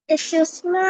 Excuse me.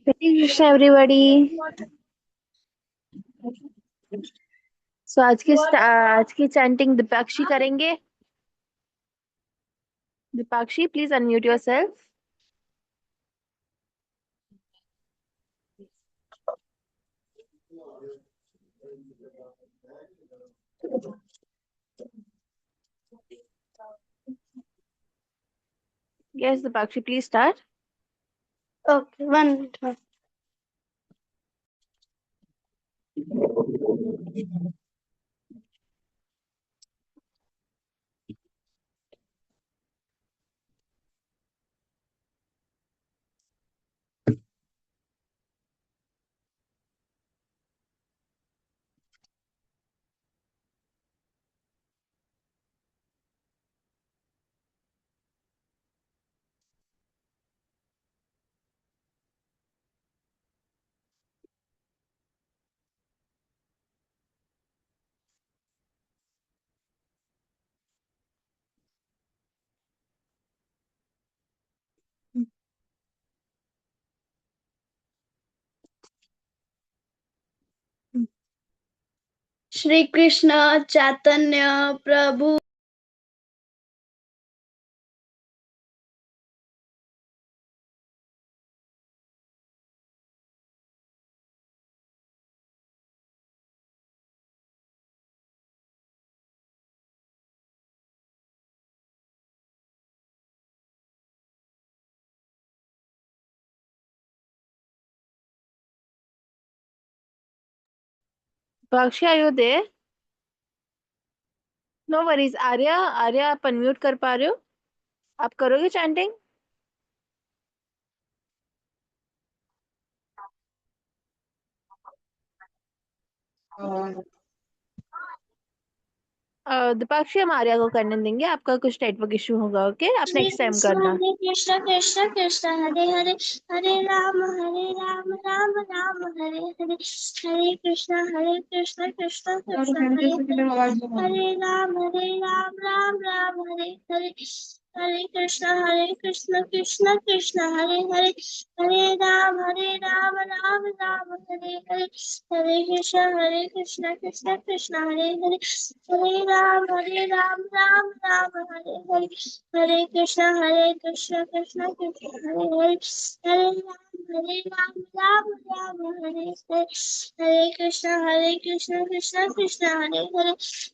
Hare Krishna everybody. So आज की chanting Deepakshi करेंगे। Deepakshi, please unmute yourself. Yes Deepakshi, please start. Okay, 1 minute. Shri Krishna Chaitanya Prabhu Deepakshi, are you there? No worries. Arya, Arya, आप unmute कर पा रहे हो? आप करोगे चैंटिंग? दीपाक्षी, हम आर्या को करने देंगे। आपका कुछ नेटवर्क इशू होगा। ओके, आप श्री नेक्स्ट टाइम कृष्ण करना। हरे कृष्ण कृष्ण कृष्ण हरे हरे हरे राम राम राम हरे हरे हरे कृष्ण कृष्ण कृष्ण हरे हरे राम राम हरे हरे हरे कृष्ण कृष्ण कृष्ण हरे हरे हरे राम राम राम हरे हरे हरे कृष्ण कृष्ण कृष्ण हरे हरे हरे राम राम हरे हरे हरे कृष्ण कृष्ण कृष्ण हरे हरे हरे राम हरे हरे हरे कृष्ण कृष्ण कृष्ण हरे हरे हरे राम हरे हरे हरे कृष्ण कृष्ण कृष्ण हरे हरे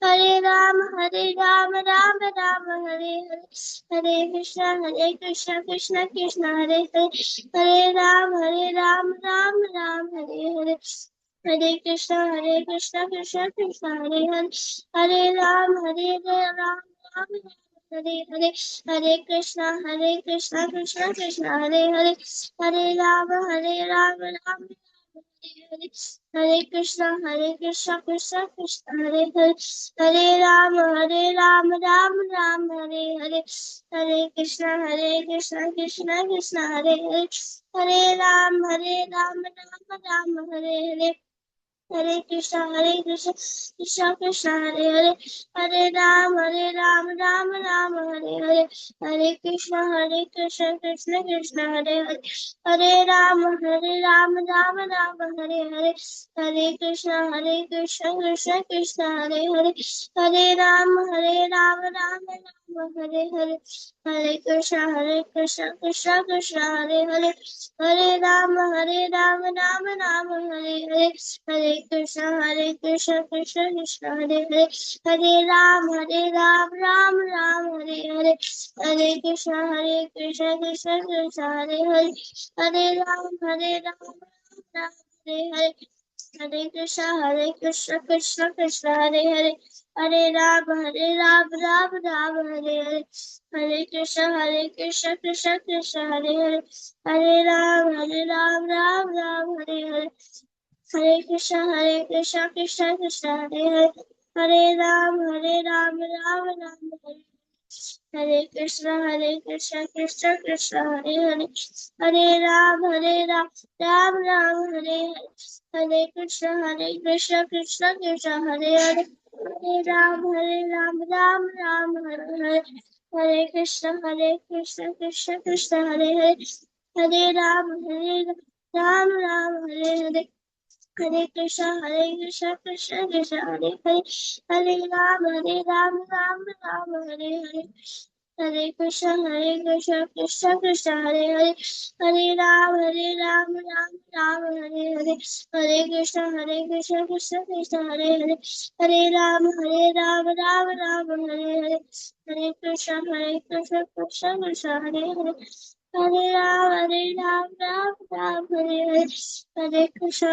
हरे राम हरे हरे हरे कृष्ण कृष्ण कृष्ण हरे हरे हरे राम राम हरे हरे हरे कृष्ण कृष्ण कृष्ण हरे हरे हरे राम राम हरे हरे कृष्ण कृष्ण कृष्ण हरे हरे हरे राम हरे हरे हरे कृष्ण कृष्ण कृष्ण हरे हरे हरे राम हरे हरे हरे कृष्ण कृष्ण हरे हरे हरे राम राम हरे हरे हरे कृष्ण कृष्ण कृष्ण हरे हरे हरे राम राम हरे हरे हरे कृष्ण कृष्ण कृष्ण हरे हरे हरे राम राम हरे हरे हरे कृष्ण कृष्ण कृष्ण हरे हरे हरे राम राम हरे हरे हरे कृष्ण कृष्ण कृष्ण हरे हरे हरे राम राम हरे हरे हरे कृष्ण कृष्ण कृष्ण हरे हरे हरे राम राम हरे हरे हरे कृष्ण कृष्ण कृष्ण हरे हरे हरे राम राम हरे हरे हरे कृष्ण कृष्ण कृष्ण हरे हरे हरे राम राम हरे हरे हरे कृष्ण कृष्ण हरे हरे हरे राम राम हरे हरे कृष्ण कृष्ण हरे हरे हरे राम राम हरे हरे हरे कृष्ण कृष्ण कृष्ण हरे हरे हरे राम हरे हरे हरे कृष्ण कृष्ण कृष्ण हरे हरे हरे राम राम राम हरे हरे हरे कृष्ण कृष्ण कृष्ण हरे हरे हरे राम राम हरे हरे हरे कृष्ण कृष्ण हरे हरे हरे राम राम हरे हरे हरे कृष्ण कृष्ण हरे हरे हरे राम राम हरे हरे हरे कृष्ण कृष्ण हरे हरे हरे राम हरे हरे हरे कृष्ण कृष्ण हरे हरे हरे राम हरे हरे हरे कृष्ण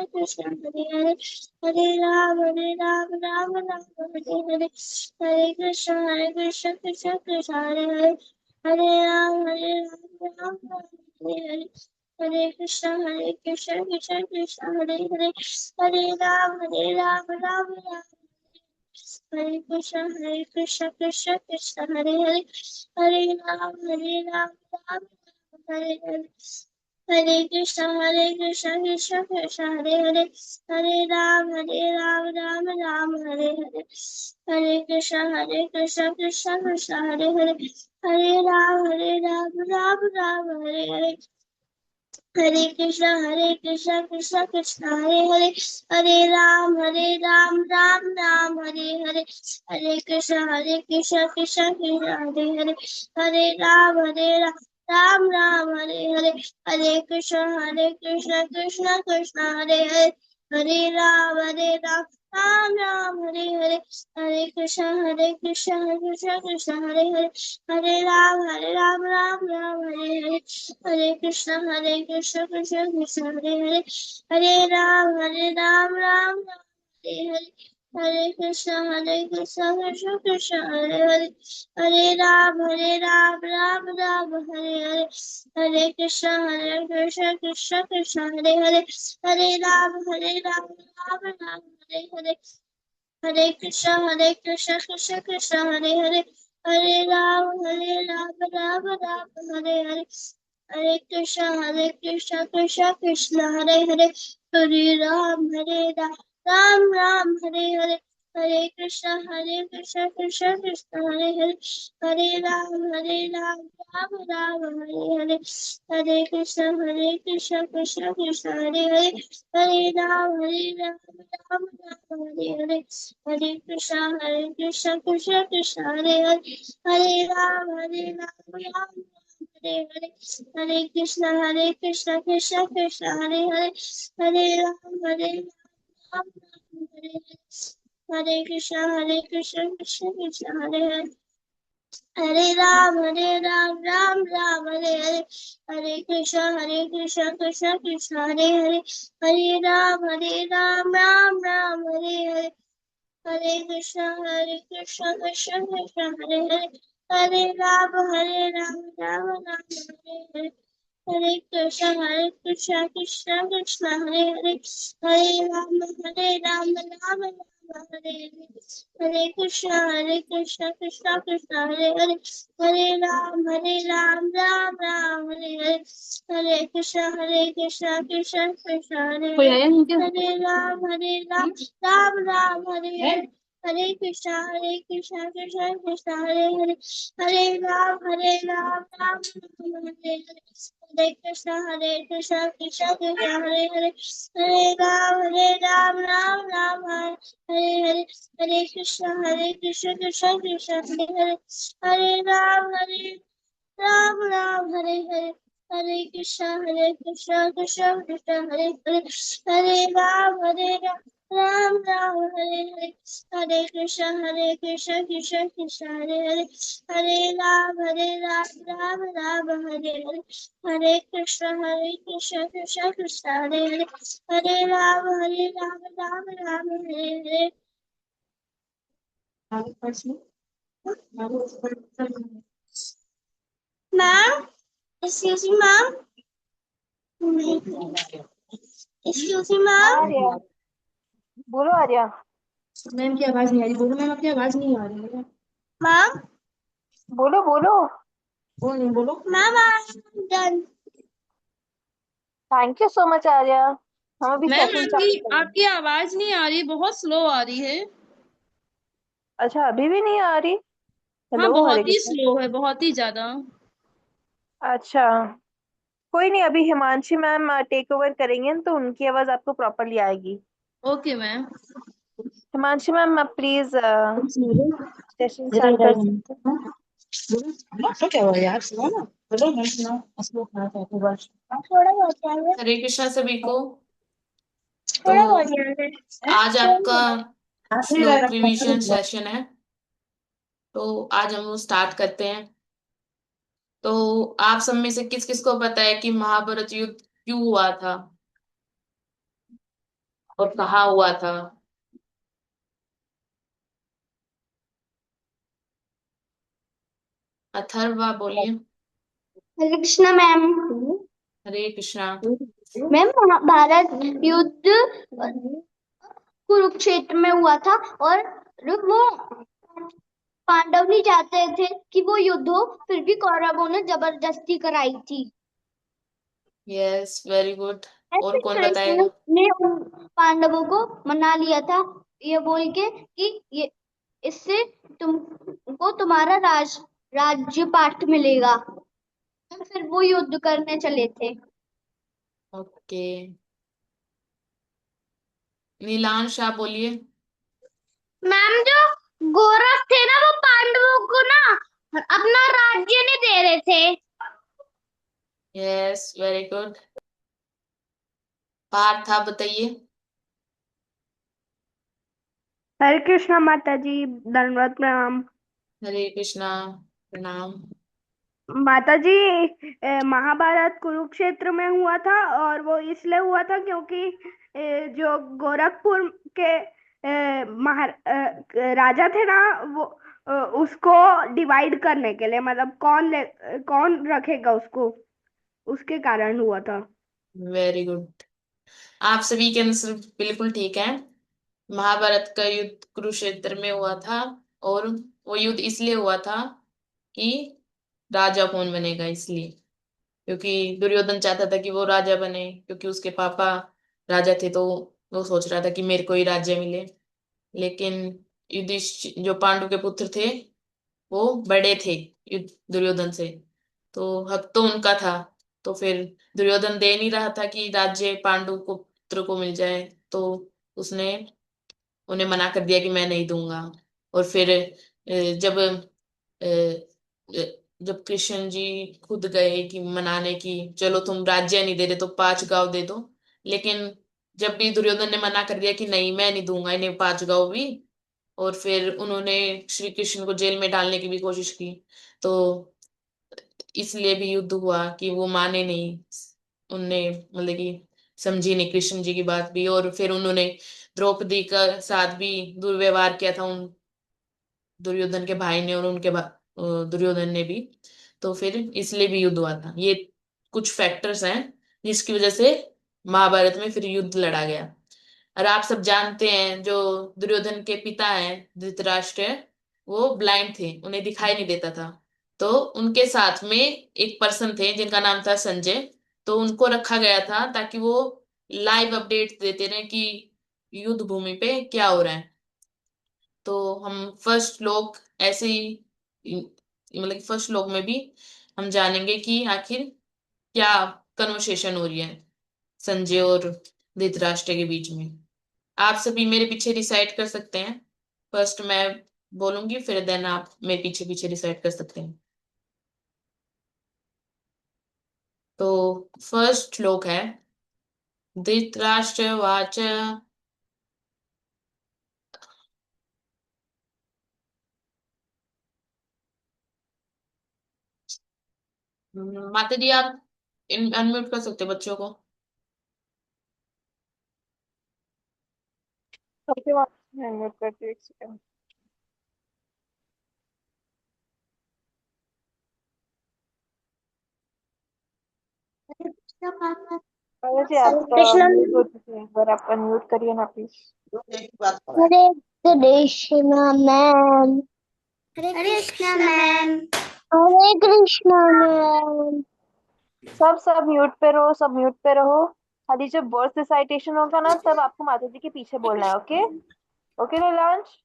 कृष्ण हरे हरे हरे राम हरे हरे हरे कृष्ण कृष्ण हरे हरे हरे राम हरे कृष्ण कृष्ण हरे हरे हरे राम हरे हरे हरे कृष्ण कृष्ण हरे हरे हरे राम हरे हरे हरे कृष्ण कृष्ण हरे हरे हरे राम हरे हरे हरे कृष्ण कृष्ण हरे हरे हरे राम राम हरे हरे हरे कृष्ण कृष्ण हरे हरे हरे राम हरे हरे हरे कृष्ण कृष्ण हरे हरे हरे राम हरे हरे हरे कृष्ण हरे हरे हरे राम हरे हरे हरे कृष्ण कृष्ण हरे हरे हरे राम हरे हरे हरे कृष्ण कृष्ण हरे हरे हरे राम हरे हरे हरे कृष्ण कृष्ण हरे हरे हरे राम हरे हरे हरे कृष्ण कृष्ण हरे हरे हरे राम हरे हरे हरे कृष्ण कृष्ण हरे हरे हरे राम हरे हरे हरे कृष्ण कृष्ण हरे हरे हरे राम हरे हरे हरे कृष्ण कृष्ण हरे हरे हरे राम हरे हरे हरे कृष्ण कृष्ण हरे हरे हरे राम हरे हरे हरे कृष्ण कृष्ण हरे हरे हरे राम हरे हरे हरे कृष्ण कृष्ण हरे हरे हरे राम हरे हरे हरे कृष्ण कृष्ण हरे हरे हरे राम हरे हरे हरे कृष्ण कृष्ण हरे हरे हरे राम हरे हरे हरे कृष्ण कृष्ण हरे हरे हरे राम हरे हरे हरे कृष्ण कृष्ण हरे हरे हरे राम हरे हरे हरे कृष्ण कृष्ण हरे कोई हरे आया नहीं क्या? Hare Ram Hare Hare Hare Krishna Krishna Hare Hare Hare Ram Hare Hare Hare Krishna Krishna Hare Hare Hare Ram Hare Hare Hare Krishna Krishna Hare Hare Hare Ram Hare Hare Hare Krishna Krishna Hare Hare Hare Ram Hare Hare Hare Krishna Krishna Hare Hare Hare Ram Hare Hare Hare Krishna Krishna Hare Hare Hare Ram Hare Hare ma'am excuse me ma'am excuse me हाँ मैम आर्या, बोलो आर्या। मैम की आवाज नहीं आ रही, बोलो मैम, आपकी आवाज नहीं आ रही है। मैम बोलो बोलो। बोल नहीं, बोलो। Ma'am I am done thank you so much Arya. हम अभी मैम सेशन आपकी चालू करेंगे। आपकी आवाज नहीं आ रही, बहुत स्लो आ रही है। अच्छा, अभी भी नहीं आ रही? हाँ, हेलो, हरे बहुत ही कृष्ण। स्लो है, बहुत ही ज्यादा। अच्छा, कोई नहीं, अभी हिमांशी मैम टेक ओवर करेंगे तो उनकी आवाज आपको प्रॉपरली आएगी। Okay ma'am. हिमांशी मैम आप प्लीज सेशन स्टार्ट कर सकते हैं। तो क्या हुआ यार, सुनो ना, बोलो मैं सुनाओ, असली बात है पूरा। थोड़ा बहुत याद है, हरे कृष्णा सभी को। तो थोड़ा बहुत याद है। आज आपका आखिरी श्लोक वाला रिवीजन सेशन है, तो आज हम स्टार्ट करते हैं। तो आप सब में से किस किस को पता है कि महाभारत युद्ध क्यों हुआ था और कहाँ हुआ था? अथर्वा बोलिए। हरे कृष्णा मैम। हरे कृष्णा। मैम महाभारत युद्ध कुरुक्षेत्र में हुआ था, और वो पांडव नहीं चाहते थे कि वो युद्ध हो, फिर भी कौरवों ने जबरदस्ती कराई थी। Yes, very good. और ऐसे कौन कृष्ण बताएगा? ने उन पांडवों को मना लिया था, ये बोल के कि ये इससे तुमको तुम्हारा राज्य पाठ मिलेगा। फिर वो युद्ध करने चले थे। ओके, नीलांश आप बोलिए। मैम जो गोरख थे ना, वो पांडवों को ना अपना राज्य नहीं दे रहे थे। Yes, very good. पार्थ आप बताइए। हरे कृष्णा माता जी, दंडवत प्रणाम। हरे कृष्णा, प्रणाम। माता जी, महाभारत कुरुक्षेत्र में हुआ था, और वो इसलिए हुआ था क्योंकि जो गोरखपुर के राजा थे ना, वो उसको डिवाइड करने के लिए, मतलब कौन रखेगा उसको, उसके कारण हुआ था। Very good. आप सभी के आंसर बिल्कुल ठीक है। महाभारत का युद्ध कुरुक्षेत्र में हुआ था, और वो युद्ध इसलिए हुआ था कि राजा कौन बनेगा, इसलिए। क्योंकि दुर्योधन चाहता था कि वो राजा बने, क्योंकि उसके पापा राजा थे, तो वो सोच रहा था कि मेरे को ही राज्य मिले। लेकिन युधिष्ठिर जो पांडु के पुत्र थे, वो बड़े थे दुर्योधन से, तो हक तो उनका था। तो फिर दुर्योधन दे नहीं रहा था कि राज्य पांडु को पुत्र को मिल जाए, तो उसने उन्हें मना कर दिया कि मैं नहीं दूंगा। और फिर जब कृष्ण जी खुद गए कि मनाने की, चलो तुम राज्य नहीं दे रहे तो 5 गांव दे दो। लेकिन जब भी दुर्योधन ने मना कर दिया कि नहीं मैं नहीं दूंगा इन्हें 5 गांव भी, और फिर उन्होंने श्री कृष्ण को जेल में डालने की भी कोशिश की, तो इसलिए भी युद्ध हुआ कि वो माने नहीं। उनने मतलब कि समझी नहीं कृष्ण जी की बात भी, और फिर उन्होंने द्रौपदी का साथ भी दुर्व्यवहार किया था उन दुर्योधन के भाई ने और दुर्योधन ने भी। तो फिर इसलिए भी युद्ध हुआ था। ये कुछ फैक्टर्स हैं जिसकी वजह से महाभारत में फिर युद्ध लड़ा गया। और आप सब जानते हैं जो दुर्योधन के पिता हैं धृतराष्ट्र, वो ब्लाइंड थे, उन्हें दिखाई नहीं देता था। तो उनके साथ में एक पर्सन थे जिनका नाम था संजय। तो उनको रखा गया था ताकि वो लाइव अपडेट देते रहे कि युद्ध भूमि पे क्या हो रहा है। तो हम फर्स्ट श्लोक ऐसे ही, मतलब फर्स्ट श्लोक में भी हम जानेंगे कि आखिर क्या कन्वर्सेशन हो रही है संजय और धृतराष्ट्र के बीच में। आप सभी मेरे पीछे रिसाइट कर सकते हैं। फर्स्ट मैं बोलूंगी, फिर देन आप मेरे पीछे पीछे रिसाइट कर सकते हैं। तो फर्स्ट श्लोक है, धृतराष्ट्र वाच। माता जी आप अनम्यूट कर सकते हो बच्चों को। सबके बाद मैं म्यूट करती हूँ, एक सेकंड। माता जी आप कृष्ण म्यूट हो चुकी हैं, एक बार आप अनम्यूट करिए ना please. Hare Krishna ma'am. Hare Krishna ma'am. Hare Krishna ma'am. सब म्यूट पे रहो, सब म्यूट पे रहो। खाली जब बर्थ रिसाइटेशन होगा ना, तब आपको माता जी के पीछे बोलना है। Okay okay Neelansh.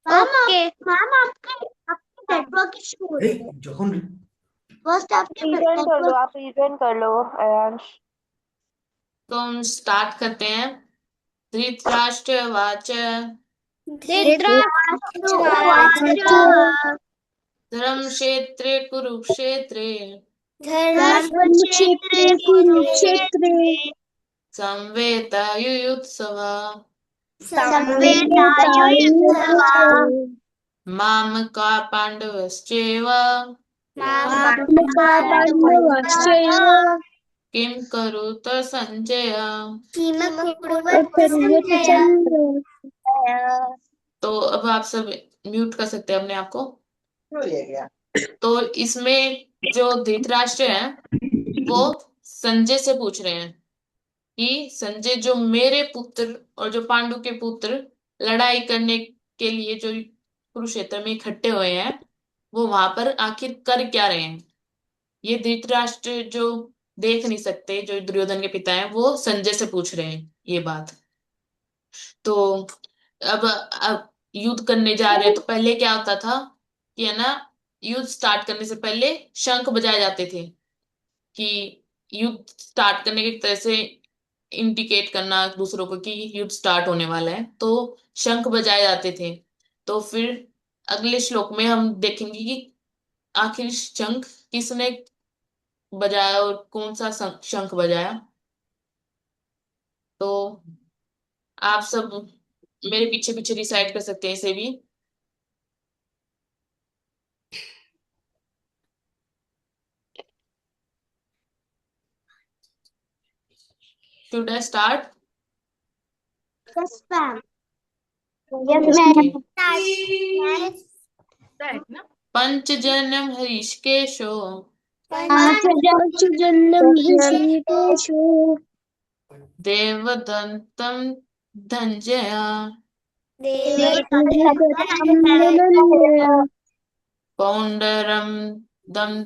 Okay ma'am, आपके आपके नेटवर्क इशू हो रही है। फर्स्ट आप रीजॉइन कर लो, आप रीजॉइन कर लो आयांश। तो हम स्टार्ट करते हैं। धृतराष्ट्रवाच धृतराष्ट्रवाच धर्मक्षेत्रे कुरुक्षेत्रे धर्मक्षेत्रे कुरुक्षेत्रे संवेतायुयुत्सवा संवेदायुयुत्सवा मामका पाण्डवश्चैव मामका पाण्डवश्चैव किं करुत संजय। किम कुर्वत संजय। तो अब आप सब म्यूट कर सकते हैं अपने आप को। तो इसमें जो धृतराष्ट्र है वो संजय से पूछ रहे हैं कि संजय, जो मेरे पुत्र और जो पांडु के पुत्र लड़ाई करने के लिए जो कुरुक्षेत्र में इकट्ठे हुए हैं, वो वहां पर आखिर कर क्या रहे हैं। ये धृतराष्ट्र जो देख नहीं सकते, जो दुर्योधन के पिता हैं, वो संजय से पूछ रहे हैं ये बात। तो अब युद्ध करने जा रहे हैं, तो पहले क्या होता था कि है ना, युद्ध स्टार्ट करने से पहले शंख बजाए जाते थे कि युद्ध स्टार्ट करने की एक तरह से इंडिकेट करना दूसरों को कि युद्ध स्टार्ट होने वाला है, तो शंख बजाए जाते थे। तो फिर अगले श्लोक में हम देखेंगे कि आखिर शंख किसने बजाया और कौन सा शंख बजाया। तो आप सब मेरे पीछे पीछे डिसाइड कर सकते हैं इसे भी। Should I start? Yes, ma'am. Okay. Yes, पंचजन्यम हृषिकेशो पांचजन्यम ऋषिकेशो देवदन्तं धनंजया पौंडरम दम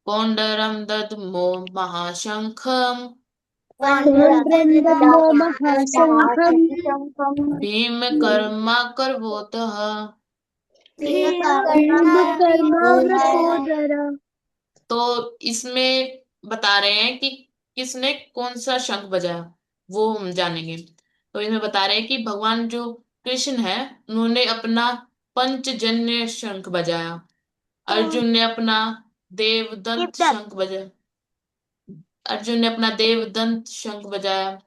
पौंडरम दद्मो महाशंखम महाशंखम भीम कर्मा करवोतः। तो इसमें बता रहे हैं कि किसने कौन सा शंख बजाया, वो हम जानेंगे। तो इसमें बता रहे हैं कि भगवान जो कृष्ण है, उन्होंने अपना पंचजन्य शंख बजाया। अर्जुन ने अपना देवदंत शंख बजाया। अर्जुन ने अपना देवदंत शंख बजाया।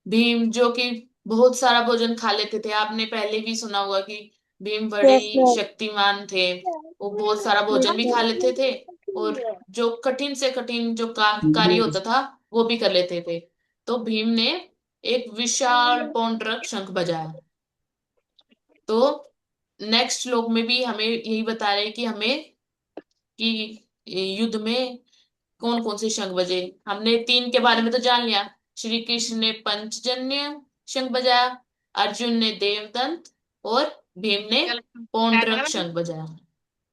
भीम जो कि बहुत सारा भोजन खा लेते थे, आपने पहले भी सुना होगा कि भीम बड़े शक्तिमान थे, वो बहुत सारा भोजन भी खा लेते थे और जो कठिन से कठिन जो कार्य होता था वो भी कर लेते थे। तो भीम ने एक विशाल पौंड्रक शंख बजाया। तो नेक्स्ट श्लोक में भी हमें यही बता रहे हैं कि हमें कि युद्ध में कौन कौन से शंख बजे। हमने तीन के बारे में तो जान लिया। श्री कृष्ण ने पंचजन्य शंख बजाया, अर्जुन ने देवदंत और भीम ने पौंड्रक शंख बजाया।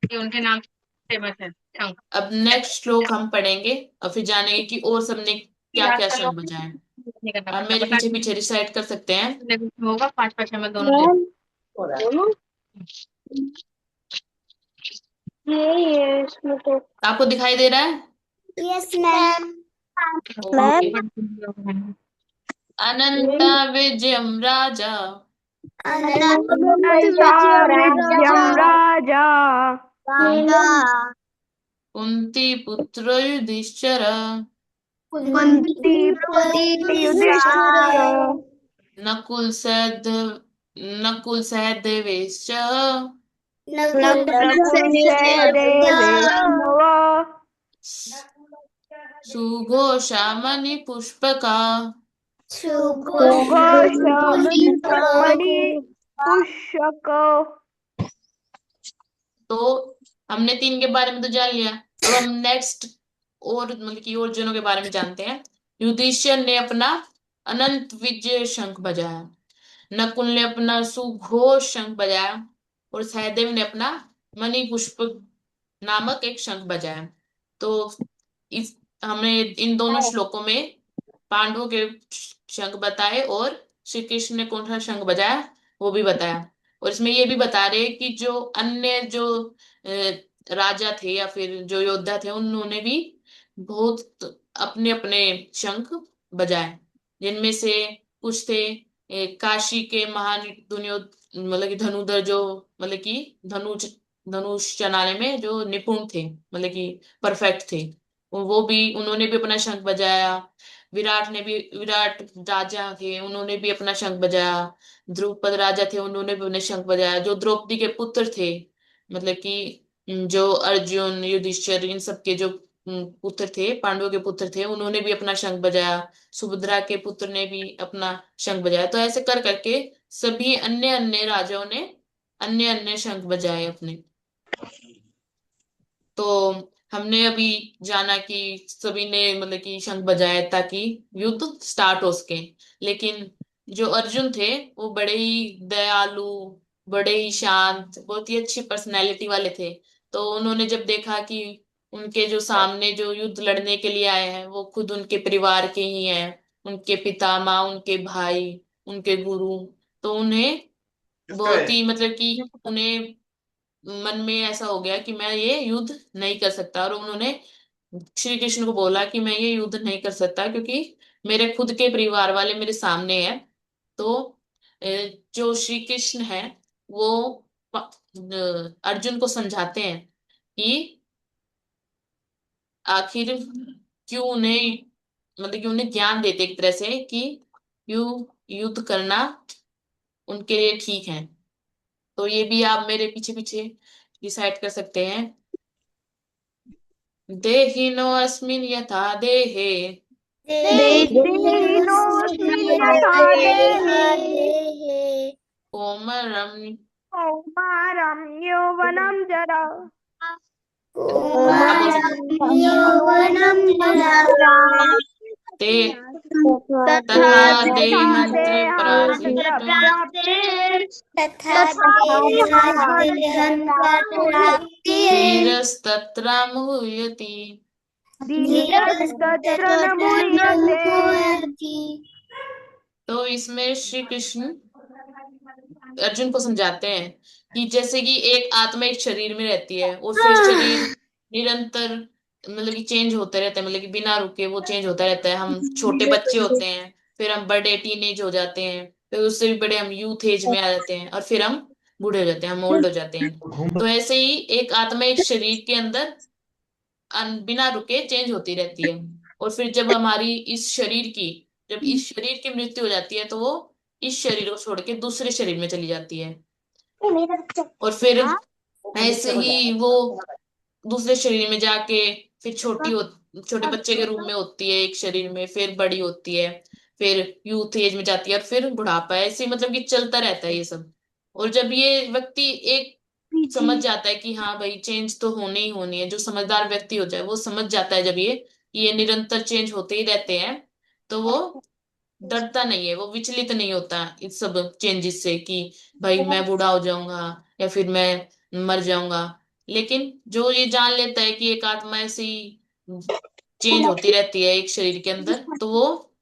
ये उनके नाम फेमस है शंख। अब नेक्स्ट श्लोक हम पढ़ेंगे और फिर जानेंगे कि और सबने क्या क्या शंख बजाए। नहीं करना आप पड़ता, मेरे बता पीछे पीछे डिसाइड कर सकते हैं। दीजिए। होगा 5 5 में दोनों ले। ये इसमें तो आपको दिखाई दे रहा है? Yes ma'am. ओके। अनंता विजयम राजा अनंता विजयम राजा कुंती पुत्र युधिष्ठिर कुंती पुत्र युधिष्ठिर नकुल सहदेवेश्च नकुल सहदेव सुघोषामणि पुष्पका। सुघोष मणि पुष्यक। तो हमने तीन के बारे में तो जान लिया। अब हम नेक्स्ट और मतलब कि और जनों के बारे में जानते हैं। युधिष्ठिर ने अपना अनंत विजय शंख बजाया, नकुल ने अपना सुघोष शंख बजाया और सहदेव ने अपना मणि पुष्प नामक एक शंख बजाया। तो इस हमने इन दोनों श्लोकों में पांडवों के शंख बताए और श्री कृष्ण ने कौन सा शंख बजाया वो भी बताया। और इसमें ये भी बता रहे कि जो अन्य जो राजा थे या फिर जो योद्धा थे, उन्होंने भी बहुत अपने अपने शंख बजाए, जिनमें से कुछ थे काशी के महान दुनियो मतलब कि धनुधर, जो मतलब कि धनुष धनुष चलाने में जो निपुण थे, मतलब कि परफेक्ट थे, वो भी, उन्होंने भी अपना शंख बजाया। विराट राजा थे, उन्होंने भी अपना शंख बजाया। द्रुपद राजा थे, उन्होंने भी अपने शंख बजाया। जो द्रौपदी के पुत्र थे, मतलब कि जो अर्जुन, युधिष्ठिर, इन सब के जो पुत्र थे, पांडवों के पुत्र थे, उन्होंने भी अपना शंख बजाया। सुभद्रा के पुत्र ने भी अपना शंख बजाया। तो ऐसे कर करके सभी अन्य अन्य राजाओं ने अन्य अन्य शंख बजाए अपने। तो हमने अभी जाना कि सभी ने मतलब कि शंख बजाए ताकि युद्ध स्टार्ट हो सके। लेकिन जो अर्जुन थे, वो बड़े ही दयालु, बड़े ही शांत, बहुत ही अच्छी पर्सनैलिटी वाले थे। तो उन्होंने जब देखा कि उनके जो सामने जो युद्ध लड़ने के लिए आए हैं, वो खुद उनके परिवार के ही हैं, उनके पिता माँ, उनके भाई, उनके गुरु, तो उन्हें बहुत ही मतलब कि उन्हें मन में ऐसा हो गया कि मैं ये युद्ध नहीं कर सकता। और उन्होंने श्री कृष्ण को बोला कि मैं ये युद्ध नहीं कर सकता, क्योंकि मेरे खुद के परिवार वाले मेरे सामने हैं। तो अ, जो श्री कृष्ण है, वो अर्जुन को समझाते हैं कि आखिर क्यों उन्हें, मतलब कि उन्हें ज्ञान देते एक तरह से कि युद्ध करना उनके लिए ठीक है। तो ये भी आप मेरे पीछे पीछे डिसाइड कर सकते हैं। देहिनोऽस्मिन् यथा देहे देहिनोऽस्मिन् यथा देहे कोमरं कौमारं यौवनं जरा आप बोल सकते यौवनं जरा ते तथा तथा तथा देहांतरे देहांतर प्राप्तिर्न प्राप्तिर् तथा देहान्तरप्राप्तिः धीरस्तत्रामुह्यति। धीरस्तत्र न मुह्यते। तो इसमें श्री कृष्ण अर्जुन को समझाते हैं कि जैसे कि एक आत्मा एक शरीर में रहती है, और फिर शरीर निरंतर मतलब कि चेंज होते रहता है, मतलब कि बिना रुके वो चेंज होता रहता है। हम छोटे बच्चे होते हैं, फिर हम बड़े टीनेज हो जाते हैं, फिर उससे भी बड़े हम यूथ एज में आ जाते हैं, और फिर हम बूढ़े हो जाते हैं, हम ओल्ड हो जाते हैं। तो ऐसे ही एक आत्मा एक शरीर के अंदर बिना रुके चेंज होती रहती है। और फिर जब इस शरीर की मृत्यु हो जाती है, तो वो इस शरीर को छोड़ के दूसरे शरीर में चली जाती है। और फिर ऐसे ही वो दूसरे शरीर में जाके फिर छोटे बच्चे के रूप में होती है एक शरीर में, फिर बड़ी होती है, फिर यूथ एज में जाती है, और फिर बुढ़ापा। ऐसे मतलब कि चलता रहता है ये सब। और जब ये व्यक्ति एक समझ जाता है कि हाँ भाई, चेंज तो होनी ही होनी है, जो समझदार व्यक्ति हो जाए वो समझ जाता है जब ये निरंतर चेंज होते ही रहते हैं, तो वो डरता नहीं है, वो विचलित नहीं होता इस सब चेंजेस से कि भाई मैं बूढ़ा हो जाऊंगा या फिर मैं मर जाऊंगा। लेकिन जो ये जान लेता है कि एक आत्मा ऐसे ही चेंज होती रहती है एक शरीर के अंदर, तो वो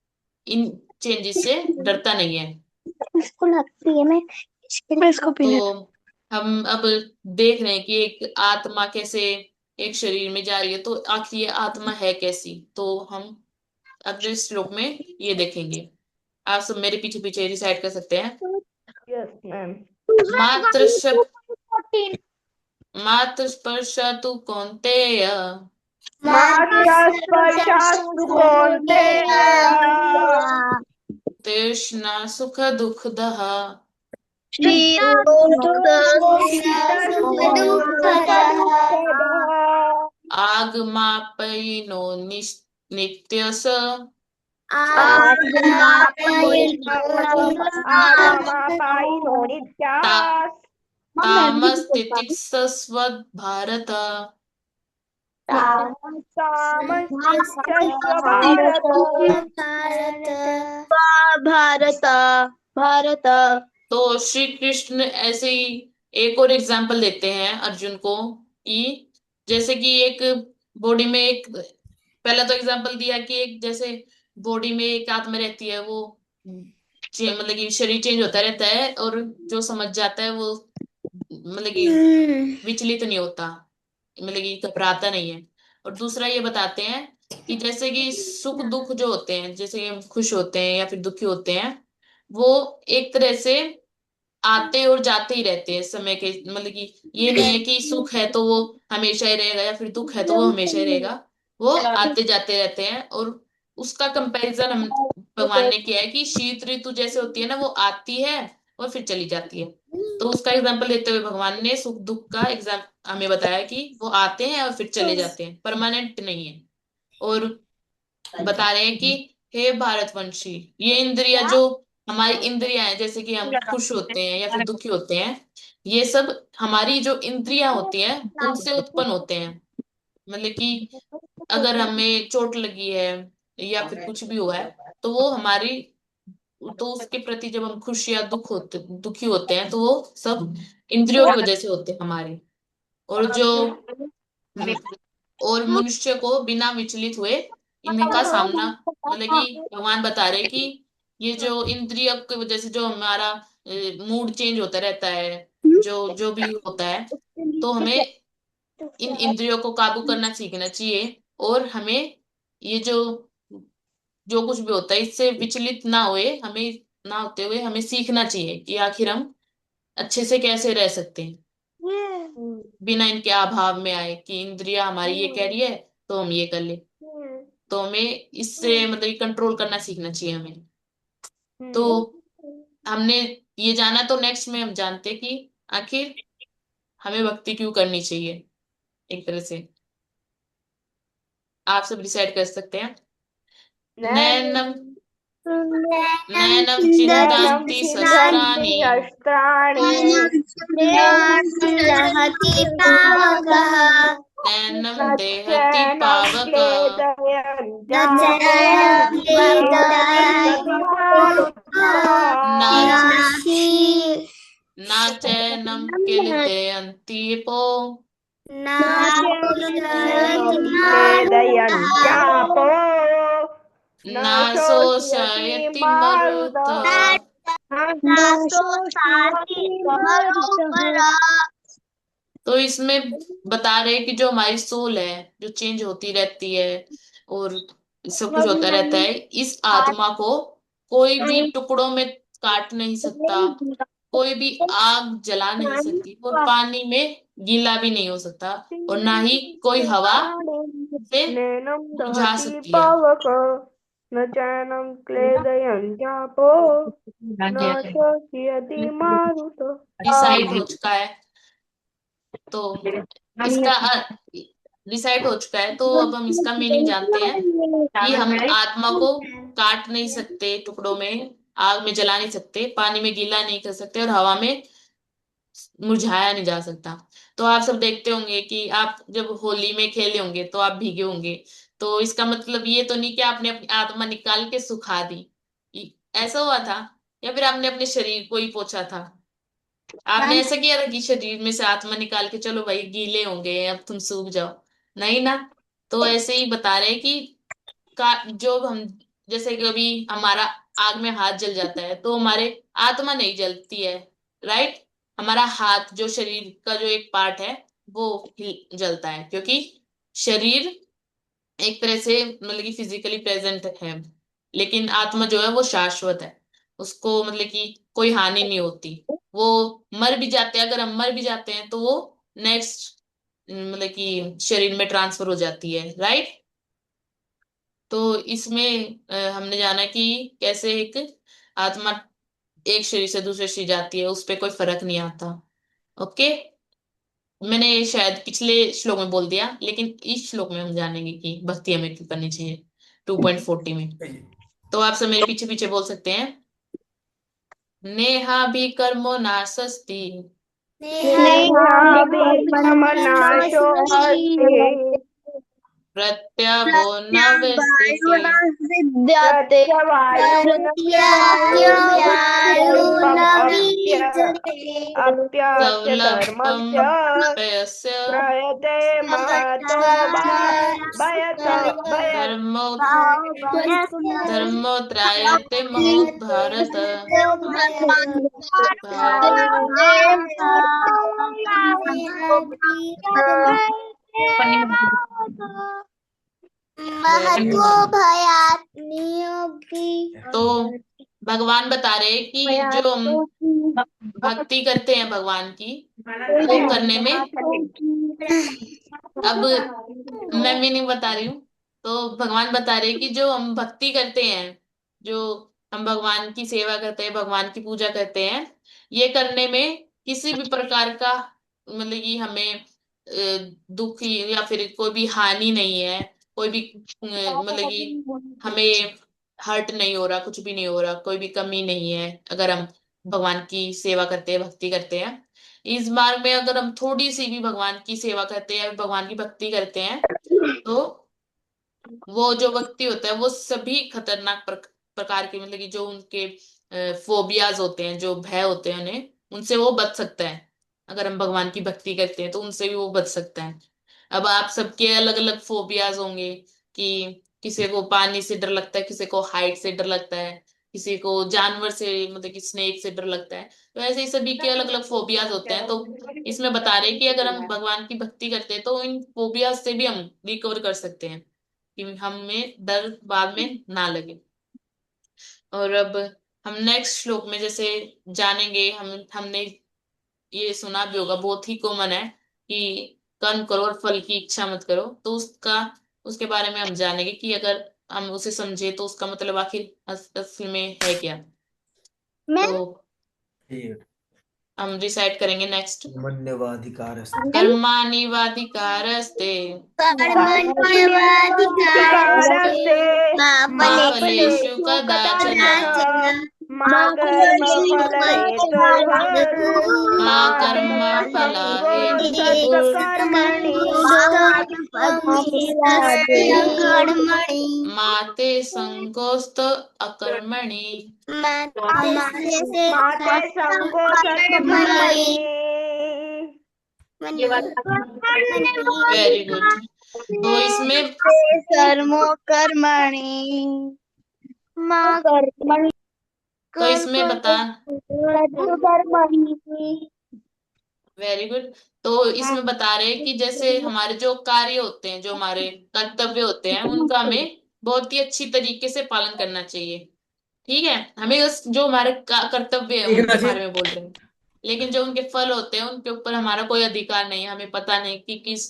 इन चेंजेस से डरता नहीं है। इसको लगती है मैं इसको पीने। तो हम अब देख रहे हैं कि एक आत्मा कैसे एक शरीर में जा रही है, तो आखिर ये आत्मा है कैसी, तो हम अगले श्लोक में ये देखेंगे। आप सब मेरे पीछे पीछे डिसाइड कर सकते हैं। Yes ma'am. मात्र शब मात्र स्पर्शतु कौन्तेय मात्रा स्पर्शास्तु कौन्तेय तृष्णा सुख दुःखदः आगमापयिनो नित्यस आगमापायिनो ता नित्यास् तामस्तितिक्षस्व भारत। सामश्चित्तस्व भारत। भारत भारत तो श्री कृष्ण ऐसे ही एक और एग्जाम्पल देते हैं अर्जुन को कि जैसे कि एक बॉडी में एक, पहला तो एग्जाम्पल दिया कि एक जैसे बॉडी में एक आत्मा रहती है, वो मतलब कि शरीर चेंज होता रहता है, और जो समझ जाता है वो मतलब कि विचलित नहीं होता। मतलब कि घबराता नहीं है। और दूसरा ये बताते हैं कि जैसे कि सुख दुख जो होते हैं, जैसे कि हम खुश होते हैं या फिर दुखी होते हैं, वो एक तरह से आते और जाते ही रहते हैं समय के, मतलब कि ये नहीं है कि सुख है तो वो हमेशा ही रहेगा या फिर दुख है तो वो हमेशा ही रहेगा। वो आते जाते रहते हैं। और उसका कंपैरिजन हम भगवान ने किया है कि शीत ऋतु जैसे होती है ना, वो आती है और फिर चली जाती है। तो उसका एग्जाम्पल लेते हुए भगवान ने सुख दुख का एग्जाम हमें बताया कि वो आते हैं और फिर चले जाते हैं, परमानेंट नहीं है। और बता रहे हैं कि हे भारतवंशी, ये इंद्रिया जो हमारी इंद्रियां हैं, जैसे कि हम खुश होते हैं या फिर दुखी होते हैं, ये सब हमारी जो इंद्रियां होती हैं उनसे उत्पन्न होते हैं। मतलब कि अगर हमें चोट लगी है या फिर कुछ भी हुआ है, तो वो हमारी, तो उसके प्रति जब हम खुश या दुखी होते हैं, तो वो सब इंद्रियों की वजह से होते हैं हमारे। और जो और मनुष्य को बिना विचलित हुए इनका सामना, मतलब कि भगवान बता रहे कि ये जो इंद्रिय की वजह से जो हमारा मूड चेंज होता रहता है, जो जो भी होता है, तो हमें इन इंद्रियों को काबू करना सीखना चाहिए। और हमें ये जो जो कुछ भी होता है इससे विचलित ना हुए, हमें ना होते हुए हमें सीखना चाहिए कि आखिर हम अच्छे से कैसे रह सकते हैं बिना इनके अभाव में आए, कि इंद्रिया हमारी ये कह रही है तो हम ये कर ले। तो हमें इससे मतलब कंट्रोल करना सीखना चाहिए हमें। तो हमने ये जाना, तो नेक्स्ट में हम जानते हैं कि आखिर हमें भक्ति क्यों करनी चाहिए। एक तरह से आप सब डिसाइड कर सकते हैं। नैनम नैनम नैनं छिन्दन्ति छिन्दन्ति शस्त्राणि शस्त्राणि दहति पावकः नैनम न देहति चैनं पावक न क्लेदयन्त्यापो चैनं न क्लेदयन्ति दहति मारुतः न न न चैनम किलदयन्ति न चैनं मारुतः क्लेदयन्त्यापो न न शोषयति शोषयति मारुतः मरुतः। न शोषयति मरुतः तो इसमें बता रहे हैं कि जो हमारी सोल है, जो चेंज होती रहती है और सब कुछ होता रहता है, इस आत्मा को कोई भी टुकड़ों में काट नहीं सकता, कोई भी आग जला नहीं सकती, और पानी में गीला भी नहीं हो सकता, और ना ही कोई हवा से नैनं बुझा दहति सकती है। पावक न चैनं क्लेदयन्त्यापो न शोषयति मारुतः। डिसाइड हो चुका है। तो इसका डिसाइड हो चुका है, तो अब हम इसका मीनिंग जानते हैं कि हम आत्मा को काट नहीं सकते टुकड़ों में, आग में जला नहीं सकते, पानी में गीला नहीं कर सकते, और हवा में मुरझाया नहीं जा सकता। तो आप सब देखते होंगे कि आप जब होली में खेले होंगे तो आप भीगे होंगे। तो इसका मतलब ये तो नहीं कि आपने अपनी आत्मा निकाल के सुखा दी, ऐसा हुआ था, या फिर आपने अपने शरीर को ही पोछा था। आपने ऐसा किया था कि शरीर में से आत्मा निकाल के चलो भाई गीले होंगे अब तुम सूख जाओ, नहीं ना। तो ऐसे ही बता रहे हैं कि जो हम, जैसे कि अभी हमारा आग में हाथ जल जाता है तो हमारे आत्मा नहीं जलती है, राइट। हमारा हाथ जो शरीर का जो एक पार्ट है वो जलता है, क्योंकि शरीर एक तरह से मतलब कि फिजिकली प्रेजेंट है, लेकिन आत्मा जो है वो शाश्वत है। उसको मतलब कि कोई हानि नहीं होती। वो मर भी जाते हैं, अगर हम मर भी जाते हैं तो वो नेक्स्ट मतलब कि शरीर में ट्रांसफर हो जाती है, राइट। तो इसमें हमने जाना कि कैसे एक आत्मा एक शरीर से दूसरे शरीर जाती है, उस पर कोई फर्क नहीं आता। ओके। मैंने शायद पिछले श्लोक में बोल दिया, लेकिन इस श्लोक में हम जानेंगे कि भक्ति हमें क्यों करनी चाहिए 2.40 में। तो आप सब मेरे पीछे पीछे बोल सकते हैं। नेहा भी कर्मो नासस्ति नेहाभिकर्मनाशो अस्ति प्रत्यवो न विद्यते विद्यते प्रत्यवायो न प्रत्यवायो स्वल्पम् न अप्य विद्यते अप्यस्य सवलंबं धर्मस्य पयस्य प्रयते महतो भयत भयत् धर्मो भावस्य धर्मो त्रायते महत् भारत। भाव महत्व भयात नियोगी तो भगवान बता रहे हैं कि जो हम भक्ति करते हैं भगवान की, वो करने में, अब मैं मीनिंग बता रही हूँ। तो भगवान बता रहे हैं कि जो हम भक्ति करते हैं, जो हम भगवान की सेवा करते हैं, भगवान की पूजा करते हैं, ये करने में किसी भी प्रकार का मतलब कि हमें दुख या फिर कोई भी हानि नहीं है, कोई भी मतलब कि हमें हर्ट नहीं हो रहा, कुछ भी नहीं हो रहा, कोई भी कमी नहीं है अगर हम भगवान की सेवा करते हैं, भक्ति करते हैं। इस मार्ग में अगर हम थोड़ी सी भी भगवान की सेवा करते हैं, भगवान की भक्ति करते हैं, तो वो जो व्यक्ति होता है वो सभी खतरनाक प्रकार के मतलब कि जो उनके फोबियाज होते हैं, जो भय होते हैं उन्हें, उनसे वो बच सकता है। अगर हम भगवान की भक्ति करते हैं तो उनसे भी वो बच सकता है। अब आप सबके अलग अलग फोबियाज होंगे कि किसी को पानी से डर लगता है, किसी को हाइट से डर लगता है, किसी को जानवर से मतलब कि स्नेक से डर लगता है। तो ऐसे ही सभी के अलग अलग फोबियाज होते हैं। तो इसमें बता रहे हैं कि अगर हम भगवान की भक्ति करते हैं तो इन फोबियाज से भी हम रिकवर कर सकते हैं, कि हमें डर बाद में ना लगे। और अब हम नेक्स्ट श्लोक में जैसे जानेंगे, हमने ये सुना भी होगा, बहुत ही कॉमन है कि कर्म करो और फल की इच्छा मत करो। तो उसके बारे में हम जानेंगे कि अगर हम उसे समझे तो उसका मतलब आखिर असल में है क्या। मैम तो हम डिसाइड करेंगे नेक्स्ट। मन्यवाधिकारस्ते कर्माणि कर्मण्यवाधिकारस्ते मा मा फलेषु फलेषु कदाचन कदाचन मा मा कर्म फलेषु फल हेतुर्भुर् कदाचन मा मा कर्म ते फला संगोऽसत् हेतुर्भुर् कर्मणि कर्मणि माते संगोस्त अकर्मणि। मा ते संगोऽसत् कर्मणि। Very good. तो इसमें कर्मो कर्मणि मा तो इसमें बता कर्मणि। Very good. तो इसमें बता रहे हैं कि जैसे हमारे जो कार्य होते हैं, जो हमारे कर्तव्य होते हैं, उनका हमें बहुत ही अच्छी तरीके से पालन करना चाहिए। ठीक है, हमें उस जो हमारे कर्तव्य है देखना उनके चाहिए। बारे में बोल रहे हैं। लेकिन जो उनके फल होते हैं उनके ऊपर हमारा कोई अधिकार नहीं है, हमें पता नहीं कि किस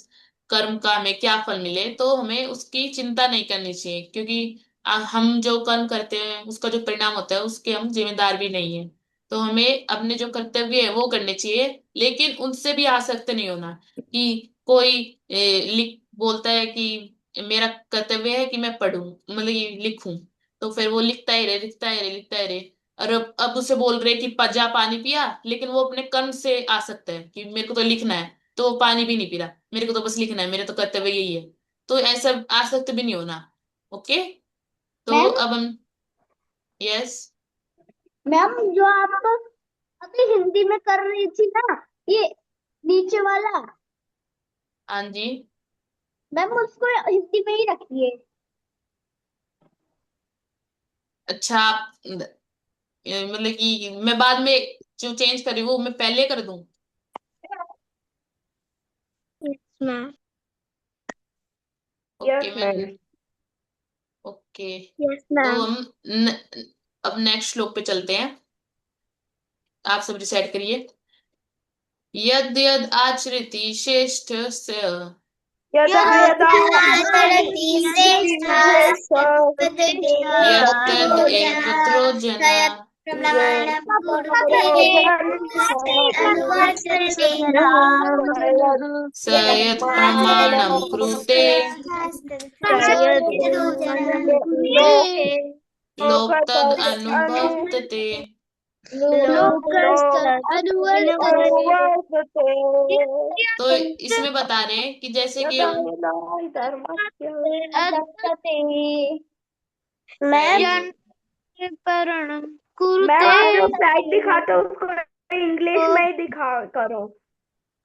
कर्म का हमें क्या फल मिले, तो हमें उसकी चिंता नहीं करनी चाहिए, क्योंकि हम जो कर्म करते हैं उसका जो परिणाम होता है उसके हम जिम्मेदार भी नहीं है। तो हमें अपने जो कर्तव्य है वो करने चाहिए, लेकिन उनसे भी आसक्त नहीं होना कि कोई लिख बोलता है कि मेरा कर्तव्य है कि मैं पढ़ूं मतलब ये लिखूं, तो फिर वो लिखता ही रहे, लिखता ही रहे, लिखता ही रहे। और अब उसे बोल रहे कि जा पानी पिया, लेकिन वो अपने कर्म से आ सकता है कि मेरे को तो लिखना है, तो वो पानी भी नहीं पी रहा, मेरे को तो बस लिखना है, मेरे तो कर्तव्य यही है। तो ऐसा आसक्त भी नहीं होना। ओके। तो मैम अब हम, यस, मैम जो आप अभी हिंदी में कर रही थी ना, ये नीचे वाला, हाँ जी। मैम उसको हिंदी में ही रखिए। अच्छा आप मतलब कि मैं बाद में जो चेंज कर रही हूँ वो मैं पहले कर दूं। मैम यस ओके मैं, मैम। ओके। यस तो मैम। हम अब नेक्स्ट श्लोक पे चलते हैं। आप सब डिसाइड करिए। यद यद आचरति श्रेष्ठस्य यदा यदा आचरति यत् तद् एकत्रो जना स यत् प्रमाणं कुरुते लोक तद् अनुभवते। तो इसमें बता रहे हैं कि जैसे कि हम, वेरी गुड। मैम आप जो स्लाइड दिखाते हो उसको इंग्लिश में ही दिखा करो।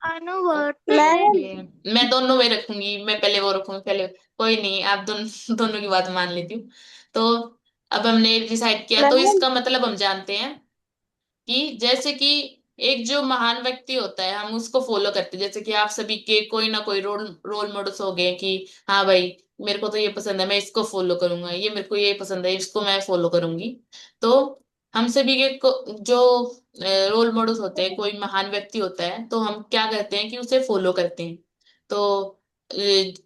ओके, मैं दोनों में रखूंगी, मैं पहले वो रखूंगी पहले, कोई नहीं, आप दोनों की बात मान लेती हूँ। तो अब हमने डिसाइड किया, तो इसका मतलब हम जानते हैं कि जैसे कि एक जो महान व्यक्ति होता है हम उसको फॉलो करते हैं, जैसे कि आप सभी के कोई ना कोई रोल रोल मॉडल्स हो गए कि हाँ भाई मेरे को तो ये पसंद है मैं इसको फॉलो करूंगा, ये मेरे को ये पसंद है इसको मैं फॉलो करूंगी। तो हम सभी के जो रोल मॉडल्स होते हैं, कोई महान व्यक्ति होता है तो हम क्या करते हैं कि उसे फॉलो करते हैं। तो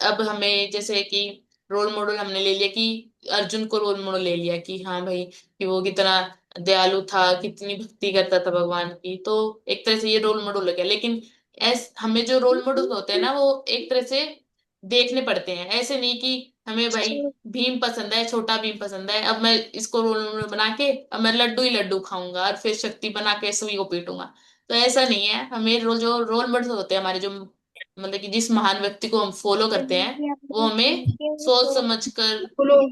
अब हमें जैसे कि रोल मॉडल हमने ले लिया कि अर्जुन को रोल मॉडल ले लिया कि हाँ भाई कि वो कितना दयालु था, कितनी भक्ति करता था भगवान की, तो एक तरह से ये रोल मॉडल हो गया। लेकिन हमें जो रोल मॉडल होते हैं ना वो एक तरह से देखने पड़ते हैं, ऐसे नहीं कि हमें भाई भीम पसंद है, छोटा भीम पसंद है, अब मैं इसको रोल मॉडल बना के अब मैं लड्डू ही लड्डू खाऊंगा और फिर शक्ति बना के सभी को पीटूंगा। तो ऐसा नहीं है, हमें जो रोल मॉडल होते हैं हमारे, जो मतलब कि जिस महान व्यक्ति को हम फॉलो करते हैं वो हमें सोच समझ कर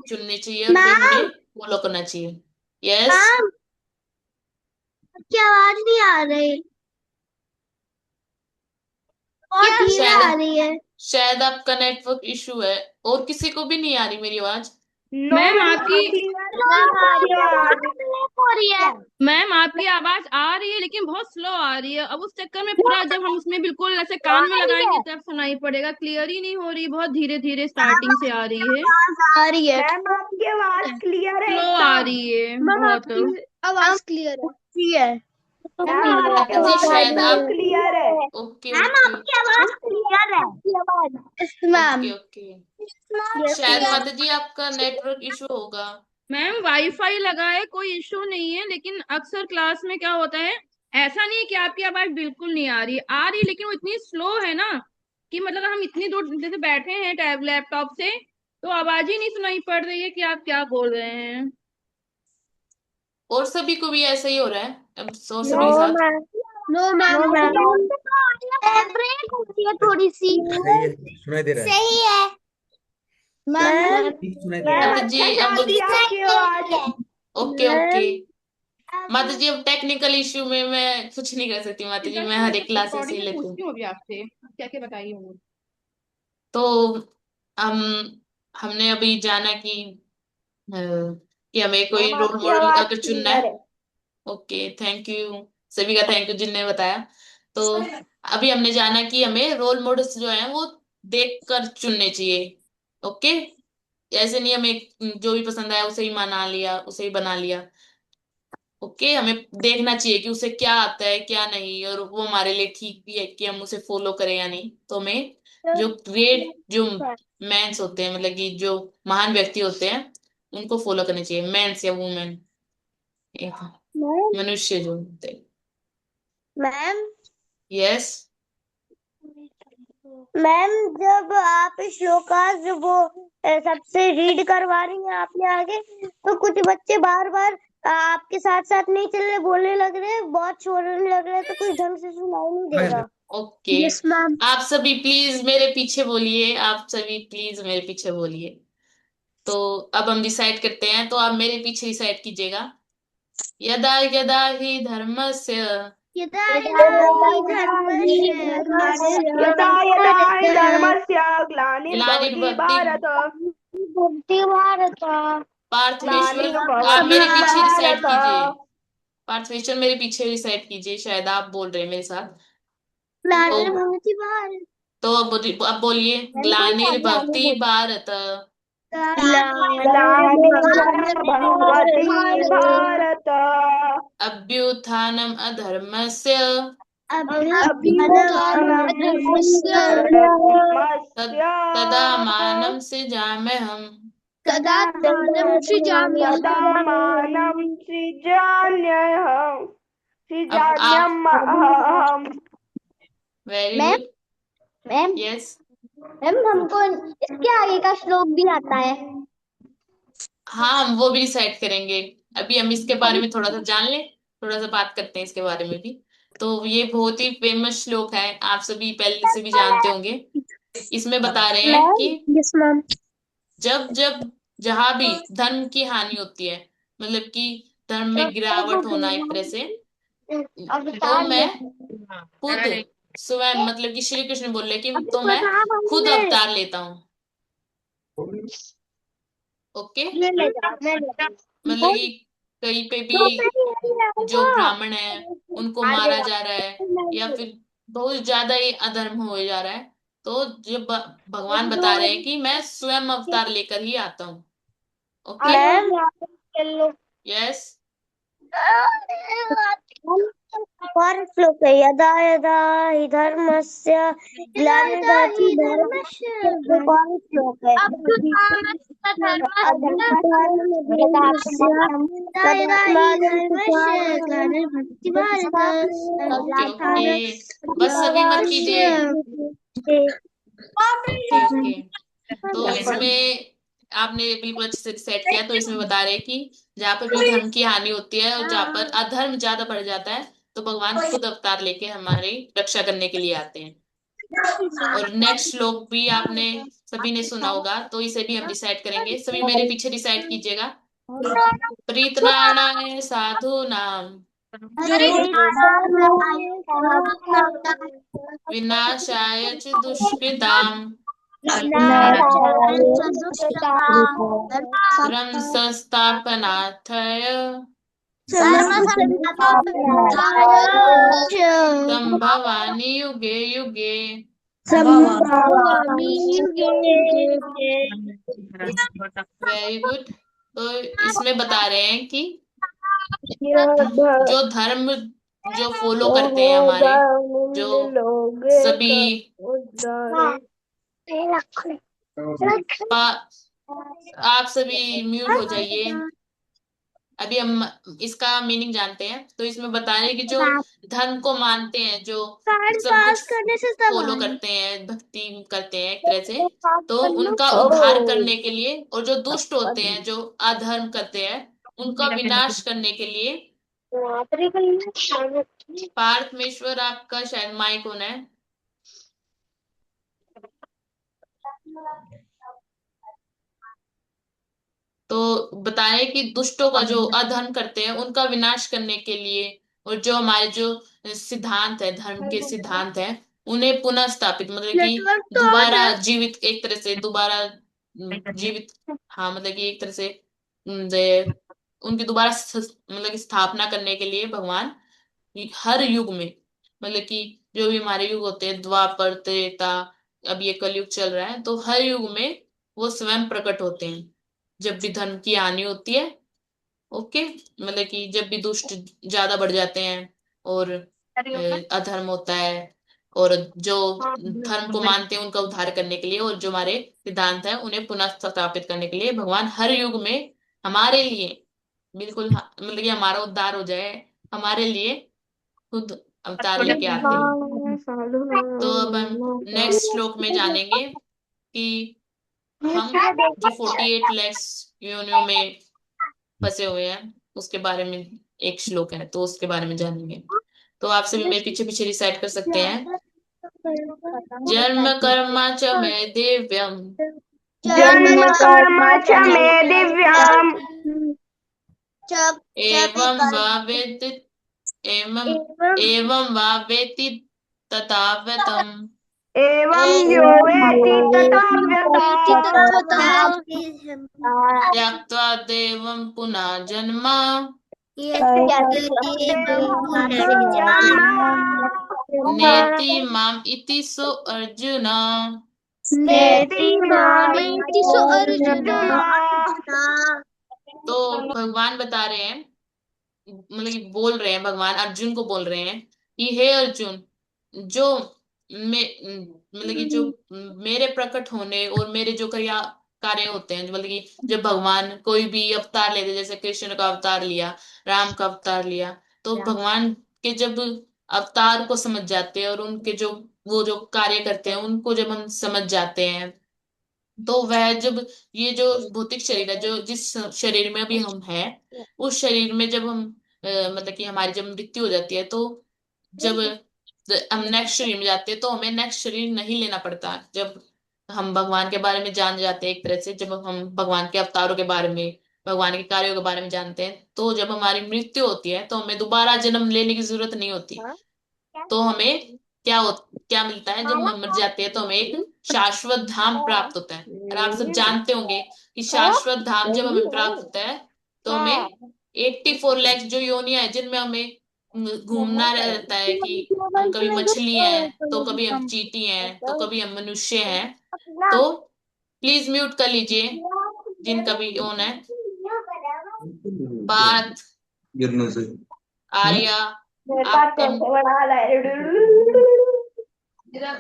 चुनने चाहिए और फिर मैम, उन्हें फॉलो करना चाहिए। यस। मैम, आपकी आवाज नहीं आ रही, बहुत धीरे आ शायद रही है। शायद आपका नेटवर्क इशू है। और किसी को भी नहीं आ रही मेरी आवाज? नो मैम मैम आपकी क्लियर आ रही है आवाज। हो रही है। मैम आपकी आवाज आ रही है लेकिन बहुत स्लो आ रही है। अब उस चक्कर में पूरा जब हम उसमें बिल्कुल ऐसे कान में लगाएंगे तब सुनाई पड़ेगा। क्लियर ही नहीं हो रही, बहुत धीरे धीरे स्टार्टिंग से आ रही है, आवाज आ रही है। मैम आपकी आवाज क्लियर है स्लो आ एकदम। रही है मैम, बहुत। आपकी आवाज क्लियर है। मैम आपकी माता जी आवाज शायद एकदम आप क्लियर है। ओके मैम, ओके आपकी आवाज क्लियर है। Yes ma'am. Okay okay. शायद माता जी आपका नेटवर्क इशू होगा। मैम वाईफाई लगा है, कोई इश्यू नहीं है, लेकिन अक्सर क्लास में क्या होता है, ऐसा नहीं है कि आपकी आवाज बिल्कुल नहीं आ रही लेकिन वो इतनी स्लो है ना कि मतलब हम इतनी दूर जैसे बैठे हैं टैब लैपटॉप से तो आवाज ही नहीं सुनाई पड़ रही है कि आप क्या बोल रहे हैं। और सभी को भी ऐसा ही हो रहा है अब और नो सभी के साथ? मैम, नो मैम, ब्रेक होती है थोड़ी सी। सही है, सुनाई दे रहा है। सही है मैम। ठीक सुनाई दे रहा मैम है। माता जी अच्छा से अब आती है आपकी आवाज। Okay okay. माता जी अब टेक्निकल इश्यू में मैं कुछ नहीं कर सकती माता जी, मैं हर एक क्लास ऐसे ही रिकॉर्डिंग में लेती हूँ। पूछती हूँ अभी आपसे, क्या क्या बताइए वो। तो हम हमने अभी जाना अ, कि हमें कोई मैम रोल आपकी मॉडल आवाज अगर चुनना क्लियर है। है। ओके थैंक यू, सभी का थैंक यू जिनने बताया। तो अभी हमने जाना कि हमें रोल मॉडल्स जो हैं वो देख कर चुनने चाहिए। ओके, ऐसे नहीं हमें जो भी पसंद आया उसे ही मना लिया उसे ही बना लिया। ओके, हमें देखना चाहिए कि उसे क्या आता है क्या नहीं, और वो हमारे लिए ठीक भी है कि हम उसे फॉलो करें या नहीं। तो हमें जो ग्रेट जो मैंस होते हैं, मतलब कि जो महान व्यक्ति होते हैं उनको फॉलो करने चाहिए, मैंस या वुमेन, मनुष्य जो होते हैं। Ma'am, yes. मैम, जब आप श्लोकास जो वो सबसे रीड करवा रही हैं आपने आगे, तो कुछ बच्चे बार बार आपके साथ साथ नहीं चल रहे, बोलने लग रहे हैं, बहुत छोड़ने लग रहे हैं, तो कुछ ढंग से सुनाई नहीं दे रहा। Okay, yes ma'am. आप सभी प्लीज मेरे पीछे बोलिए, आप सभी प्लीज मेरे पीछे बोलिए। तो अब हम डिसाइड करते हैं, तो आप मेरे पीछे डिसाइड कीजिएगा। यदा यदा हि धर्मस्य यदा यदा हि धर्मस्य यदा यदा हि धर्मस्य ग्लानिर्भवति ग्लानिर्भवति भारत। भक्ति भारत पार्थवेश्वर आप ग्लानिर्भवति मेरे पीछे डिसाइड कीजिए। भारत। पार्थवेश्वर मेरे पीछे डिसाइड कीजिए, शायद आप बोल रहे हैं मेरे साथ। तो ग्लानिर्भवति भारत। तो अब बोलिए ग्लानिर्भवति भारत ग्लानिर्भवति भारत। अभ्युत्थानम् अधर्मस्य अभ्युत्थानमस्य तदात्मानं सृजाम्यहम्। तदात्मानं सृजाम्यहम्। तदात्मानं सृजाम्यहम्। अब आप सृजाम्यहम्। Very ma'am, good. Ma'am, yes. Ma'am, हमको इसके आगे का श्लोक भी आता है। हाँ हम वो भी डिसाइड करेंगे। अभी हम इसके बारे में थोड़ा सा जान लें, थोड़ा सा बात करते हैं इसके बारे में भी। तो ये बहुत ही फेमस श्लोक है, आप सभी पहले से भी जानते होंगे। इसमें बता रहे हैं कि यस मैम। जब जब जहां भी धर्म की हानि होती है, मतलब कि धर्म में गिरावट होना एक तरह से, तो मैं खुद स्वयं, मतलब कि श्री कृष्ण बोल रहे कि तो मैं खुद अवतार लेता हूँ। ओके, मतलब कि कहीं पे भी जो ब्राह्मण है उनको मारा जा रहा है, या फिर बहुत ज्यादा ही अधर्म हो जा रहा है, तो जब भगवान बता रहे हैं कि मैं स्वयं अवतार लेकर ही आता हूँ। ओके। यस। फॉर श्लोक यदा यदा हि धर्मस्य ग्लानिर्भवति भारतस्य कौन श्लोक है? ओके ओके, बस सभी मत कीजिए। ओके ओके, तो इसमें आपने बिल्कुल अच्छे से सेट किया। तो इसमें बता रहे हैं कि जहाँ पर भी धर्म की हानि होती है और जहाँ पर अधर्म ज्यादा बढ़ जाता है, तो भगवान खुद अवतार लेके हमारी रक्षा करने के लिए आते हैं। और नेक्स्ट श्लोक भी आपने सभी ने सुना होगा, तो इसे भी हम डिसाइड करेंगे। सभी मेरे पीछे डिसाइड कीजिएगा। प्रीतनाणाय साधु नाम विनाशाय च दुष्कृताम धर्म संस्थापनार्थाय संभवामि युगे युगे। Very good. तो इसमें बता रहे हैं कि जो धर्म जो फॉलो करते हैं हमारे, जो सभी आप सभी म्यूट हो जाइए। अभी हम इसका मीनिंग जानते हैं। तो इसमें बता रहे हैं कि जो धर्म को मानते हैं, जो सब कुछ फॉलो करते हैं, भक्ति करते हैं एक तरह से, तो उनका उद्धार करने के लिए, और जो दुष्ट होते हैं, जो अधर्म करते हैं, उनका विनाश करने के लिए। पार्थमेश्वर, आपका शायद माइक ऑन है। तो बताएं कि दुष्टों का जो अधर्म करते हैं उनका विनाश करने के लिए, और जो हमारे जो सिद्धांत है, धर्म के सिद्धांत हैं, उन्हें पुनः स्थापित, मतलब कि दोबारा जीवित, एक तरह से दोबारा जीवित, हाँ मतलब कि एक तरह से उनकी दोबारा मतलब कि स्थापना करने के लिए भगवान हर युग में, मतलब कि जो भी हमारे युग होते हैं, द्वापर, त्रेता, अब ये कलयुग चल रहा है, तो हर युग में वो स्वयं प्रकट होते हैं जब भी धर्म की हानि होती है। ओके, मतलब कि जब भी दुष्ट ज्यादा बढ़ जाते हैं और अधर्म होता है, और जो धर्म को मानते हैं उनका उद्धार करने के लिए, और जो हमारे सिद्धांत है उन्हें पुनः स्थापित करने के लिए भगवान हर युग में हमारे लिए, बिल्कुल मतलब कि हमारा उद्धार हो जाए, हमारे लिए खुद अवतार लेके आते हैं। तो अब हम नेक्स्ट श्लोक में जानेंगे कि हम जो 48 लाख योनियों में फंसे हुए हैं उसके बारे में एक श्लोक है, तो उसके बारे में जानेंगे। तो आप सभी मेरे पीछे पीछे रिसाइट कर सकते हैं। जन्म कर्मा च मे दिव्यम, जन्म कर्म च मे दिव्यम, एवं वा वेत्ति, एवं एवं वा वेत्ति तथाव्यतम, एवं यो वेत्ति तथाव्यतः, त्यक्त्वा देवं पुनः जन्म, नेति माम इति सो अर्जुन। नेति मामेति सो अर्जुन। तो भगवान बता रहे हैं, मतलब कि बोल रहे हैं, भगवान अर्जुन को बोल रहे हैं कि हे अर्जुन, जो मतलब कि जो मेरे प्रकट होने और मेरे जो क्रिया कार्य होते हैं, मतलब कि जब भगवान कोई भी अवतार लेते, जैसे कृष्ण का अवतार लिया, राम का अवतार लिया, तो भगवान के जब अवतार को समझ जाते हैं और उनके जो वो जो कार्य करते हैं उनको जब हम समझ जाते हैं, तो वह जब ये जो भौतिक शरीर है, जो जिस शरीर में अभी हम हैं, उस शरीर में जब हम मतलब कि हमारी जब मृत्यु हो जाती है, तो जब हम नेक्स्ट शरीर में जाते हैं, तो हमें नेक्स्ट शरीर नहीं लेना पड़ता। जब हम भगवान के बारे में जान जाते हैं, एक तरह से जब हम भगवान के अवतारों के बारे में, भगवान के कार्यों के बारे में जानते हैं, तो जब हमारी मृत्यु होती है तो हमें दोबारा जन्म लेने की जरूरत नहीं होती। तो हमें क्या मिलता है, जब हम मर जाते हैं तो हमें एक शाश्वत धाम प्राप्त होता है। और आप सब जानते होंगे कि शाश्वत धाम जब हमें प्राप्त होता है, तो हमें 84 लाख जो योनियां है जिनमें हमें घूमना रहता है कि हम कभी मछली हैं, तो कभी हम चींटी हैं, तो कभी हम मनुष्य हैं। तो प्लीज म्यूट कर लीजिए जिनका भी ऑन है। पार्थ, गिरने से। आर्या, मेरे पास आपका सबसे बड़ा वाला है।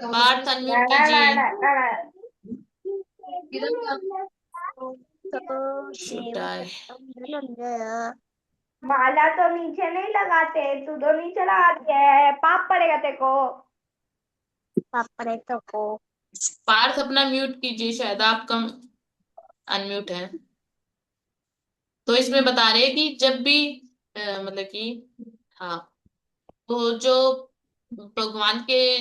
पार्थ अनम्यूट कीजिए। Should I? माला तो नीचे नहीं लगाते, तू तो नीचे लगाती है, पाप पड़ेगा तेरे को। पार्थ अपना म्यूट कीजिए, शायद आपका अनम्यूट है। तो इसमें बता रहे हैं कि जब भी मतलब कि हाँ, तो जो भगवान के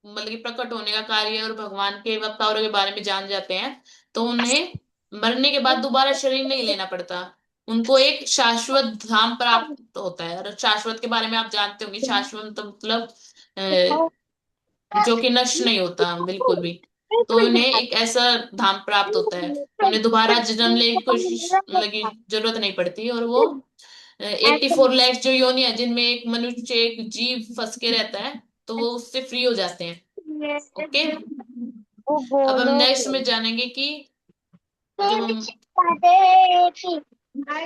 मतलब कि प्रकट होने का कार्य और भगवान के अवतारों के बारे में जान जाते हैं, तो उन्हें मरने के बाद दोबारा शरीर नहीं लेना पड़ता। उनको एक शाश्वत धाम प्राप्त होता है। और शाश्वत के बारे में आप जानते होंगे, शाश्वत मतलब जो कि नष्ट नहीं होता बिल्कुल भी। तो उन्हें एक ऐसा धाम प्राप्त होता है, उन्हें दोबारा जन्म लेने की कोशिश मतलब की जरूरत नहीं पड़ती। और वो 84 लाख जो योनि है जिनमें एक मनुष्य एक जीव फंस के रहता है, तो वो उससे फ्री हो जाते हैं। ओके, अब हम नेक्स्ट में जानेंगे कि जब हम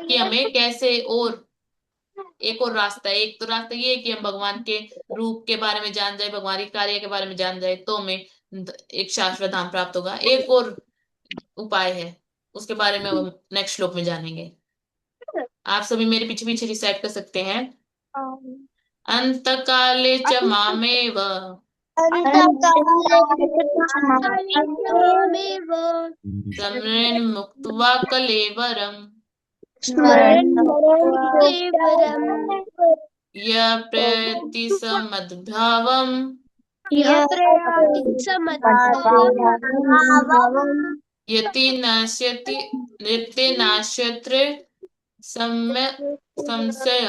कि हमें कैसे, और एक और रास्ता है। एक तो रास्ता ये है कि हम भगवान के रूप के बारे में जान जाए, भगवान के कार्य के बारे में जान जाए, तो हमें एक शाश्वत धाम प्राप्त होगा। एक और उपाय है, उसके बारे में हम नेक्स्ट श्लोक में जानेंगे। आप सभी मेरे पीछे पीछे रिसाइट कर सकते हैं। अंत काले च मामेव स्मरेण मुक्त्वा कलेवरम् य प्रयति समद्भावम् यति नाश्यति यति नाश्यत्र सम्य संशय।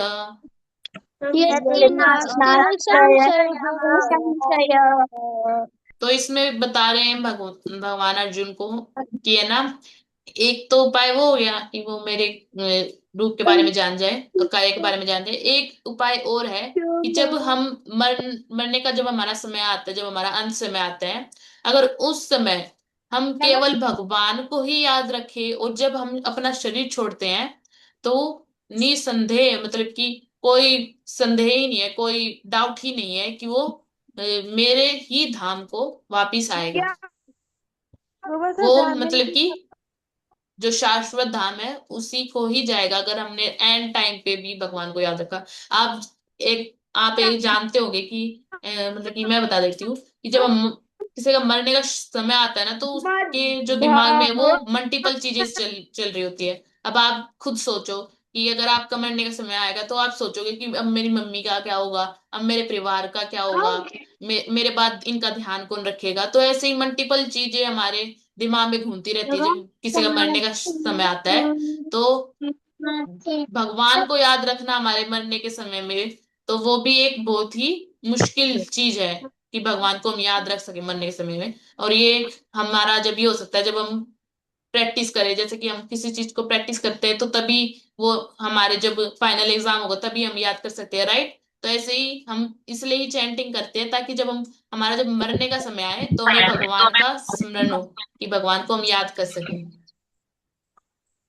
तो इसमें बता रहे हैं भगवान अर्जुन को कि है ना, एक तो उपाय वो हो गया कि वो मेरे रूप के बारे में जान जाए और कार्य के बारे में जान जाए। एक उपाय और है कि जब हम मरने का जब हमारा समय आता है, जब हमारा अंत समय आता है, अगर उस समय हम केवल भगवान को ही याद रखें और जब हम अपना शरीर छोड़ते हैं, तो निसंदेह मतलब कि कोई संदेह ही नहीं है, कोई डाउट ही नहीं है कि वो मेरे ही धाम को वापिस आएगा। वो मतलब कि जो शाश्वत धाम है उसी को ही जाएगा, अगर हमने एंड टाइम पे भी भगवान को याद रखा। आप एक जानते होंगे कि मतलब कि मैं बता देती हूँ कि जब हम किसी का मरने का समय आता है ना, तो उसके जो दिमाग में है, वो मल्टीपल चीजें चल रही होती है। अब आप खुद सोचो कि अगर आपका मरने का समय आएगा, तो आप सोचोगे कि अब मेरी मम्मी का क्या होगा, अब मेरे परिवार का क्या होगा, मेरे बाद इनका ध्यान कौन रखेगा। तो ऐसे ही मल्टीपल चीजें हमारे दिमाग में घूमती रहती है जब किसी का मरने का समय आता है। तो भगवान को याद रखना हमारे मरने के समय में, तो वो भी एक बहुत ही मुश्किल चीज है कि भगवान को हम याद रख सके मरने के समय में। और ये हमारा जब ये हो सकता है जब हम प्रैक्टिस करें, जैसे कि हम किसी चीज को प्रैक्टिस करते हैं, तो तभी वो हमारे जब फाइनल एग्जाम होगा तभी हम याद कर सकते हैं, राइट। तो ऐसे ही हम इसलिए ही चैंटिंग करते हैं, ताकि जब हम हमारा जब मरने का समय आए, तो हमें भगवान का स्मरण हो, कि भगवान को हम याद कर सकें।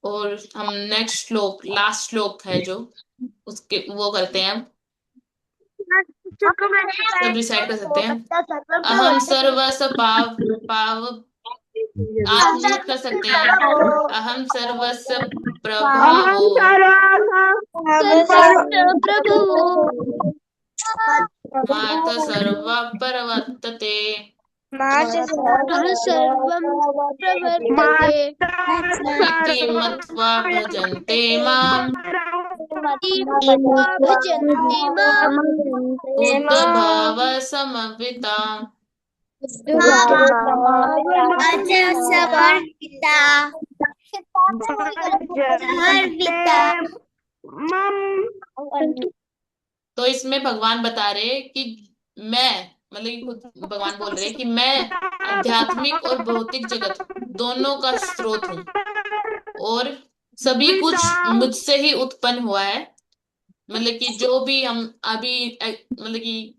और हम नेक्स्ट श्लोक, लास्ट श्लोक है जो उसके वो करते हैं, हम सब रिसाइट कर सकते हैं। अहम सर्वस्व पाव पाव आप म्यूट कर सकते हैं। अहम सर्वस्व प्रभावो माता सर्व प्रवर्तते इति मत्वा भजन्ते माम् बुद्धभाव समन्विताम्। तो इसमें भगवान बता रहे हैं कि मैं मतलब कि खुद भगवान बोल रहे हैं कि मैं आध्यात्मिक और भौतिक जगत दोनों का स्रोत हूँ, और सभी कुछ विदाउट मुझसे ही उत्पन्न हुआ है। मतलब कि जो भी हम अभी मतलब कि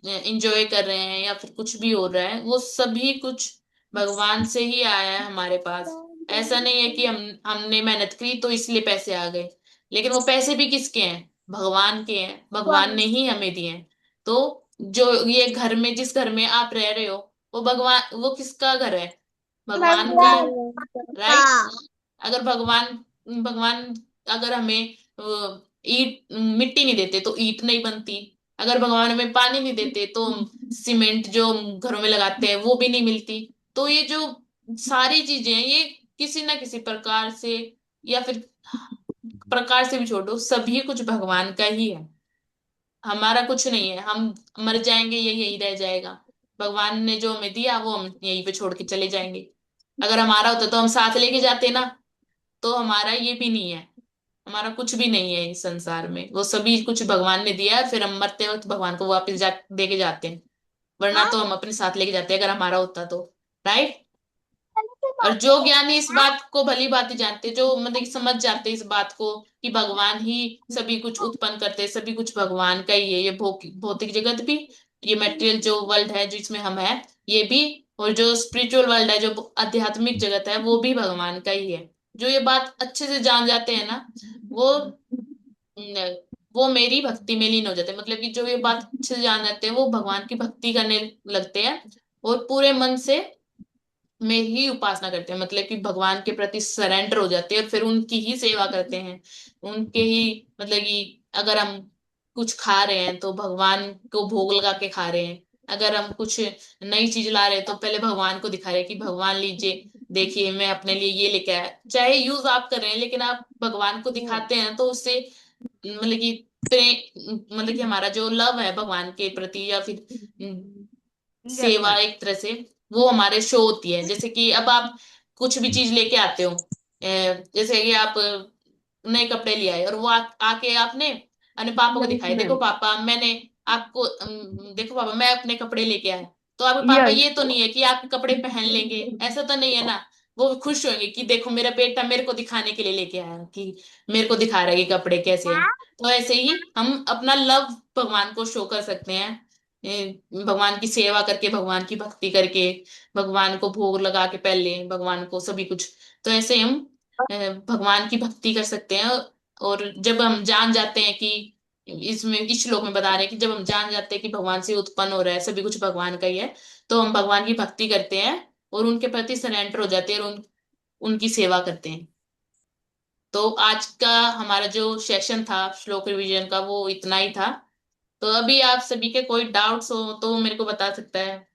इंजॉय कर रहे हैं या फिर कुछ भी हो रहा है, वो सभी कुछ भगवान से ही आया है हमारे पास। ऐसा नहीं है कि हमने मेहनत की तो इसलिए पैसे आ गए। लेकिन वो पैसे भी किसके हैं? भगवान के हैं, भगवान ने ही हमें दिए हैं। तो जो ये घर में, जिस घर में आप रह रहे हो, वो भगवान, वो किसका घर है? भगवान का है। राइट। हाँ। अगर भगवान भगवान अगर हमें ईट मिट्टी नहीं देते तो ईट नहीं बनती। अगर भगवान हमें पानी नहीं देते तो हम सीमेंट जो हम घरों में लगाते हैं वो भी नहीं मिलती। तो ये जो सारी चीजें हैं, ये किसी ना किसी प्रकार से, या फिर प्रकार से भी छोड़ो, सभी कुछ भगवान का ही है। हमारा कुछ नहीं है। हम मर जाएंगे, ये यही रह जाएगा। भगवान ने जो हमें दिया वो हम यहीं पे छोड़ के चले जाएंगे। अगर हमारा होता तो हम साथ लेके जाते ना। तो हमारा ये भी नहीं है। हमारा कुछ भी नहीं है इस संसार में, वो सभी कुछ भगवान ने दिया है, फिर हम मरते वक्त भगवान को वापस जा दे के जाते हैं। वरना तो हम अपने साथ लेके जाते हैं अगर हमारा होता तो। राइट। और जो ज्ञानी इस बात को भली भांति जानते, जो मतलब कि समझ जाते इस बात को कि भगवान ही सभी कुछ उत्पन्न करते हैं, सभी कुछ भगवान का ही है, ये भौतिक जगत भी, ये मटेरियल जो वर्ल्ड है जिसमें हम है, ये भी, और जो स्पिरिचुअल वर्ल्ड है, जो आध्यात्मिक जगत है, वो भी भगवान का ही है। जो ये बात अच्छे से जान जाते हैं ना, वो न- वो मेरी भक्ति में लीन हो जाते हैं। मतलब कि जो ये बात अच्छे से जान जाते हैं वो भगवान की भक्ति करने लगते हैं, और पूरे मन से में ही उपासना करते हैं। मतलब कि भगवान के प्रति सरेंडर हो जाते हैं और फिर उनकी ही सेवा करते हैं। उनके ही, मतलब कि अगर हम कुछ खा रहे हैं तो भगवान को भोग लगा के खा रहे हैं। अगर हम कुछ नई चीज ला रहे हैं तो पहले भगवान को दिखा रहे हैं कि भगवान लीजिए, देखिए मैं अपने लिए ये लेके आया। चाहे यूज आप कर रहे हैं लेकिन आप भगवान को दिखाते हैं तो उससे मतलब कि मतलब कि हमारा जो लव है भगवान के प्रति, या फिर सेवा एक तरह से, वो हमारे शो होती है। जैसे कि अब आप कुछ भी चीज लेके आते हो, जैसे कि आप नए कपड़े ले आए और वो आके आपने अपने पापा को दिखाए, देखो पापा मैंने आपको देखो पापा मैं अपने कपड़े लेके आया। तो आपके पापा, यस ये तो नहीं है कि आपके कपड़े पहन लेंगे, ऐसा तो नहीं है ना। वो खुश होंगे कि देखो मेरा बेटा मेरे को दिखाने के लिए लेके आया, कि मेरे को दिखा रहा है कि कपड़े कैसे हैं। तो ऐसे ही हम अपना लव भगवान को शो कर सकते हैं, भगवान की सेवा करके, भगवान की भक्ति करके, भगवान को भोग लगा के, पहले भगवान को सभी कुछ। तो ऐसे हम भगवान की भक्ति कर सकते हैं। और जब हम जान जाते हैं कि इसमें, इस श्लोक में बता रहे हैं कि जब हम जान जाते हैं कि भगवान से उत्पन्न हो रहा है, सभी कुछ भगवान का ही है, तो हम भगवान की भक्ति करते हैं और उनके प्रति सरेंडर हो जाते हैं और उनकी सेवा करते हैं। तो आज का हमारा जो सेशन था श्लोक रिवीजन का, वो इतना ही था। तो अभी आप सभी के कोई डाउट्स हो तो मेरे को बता सकता है।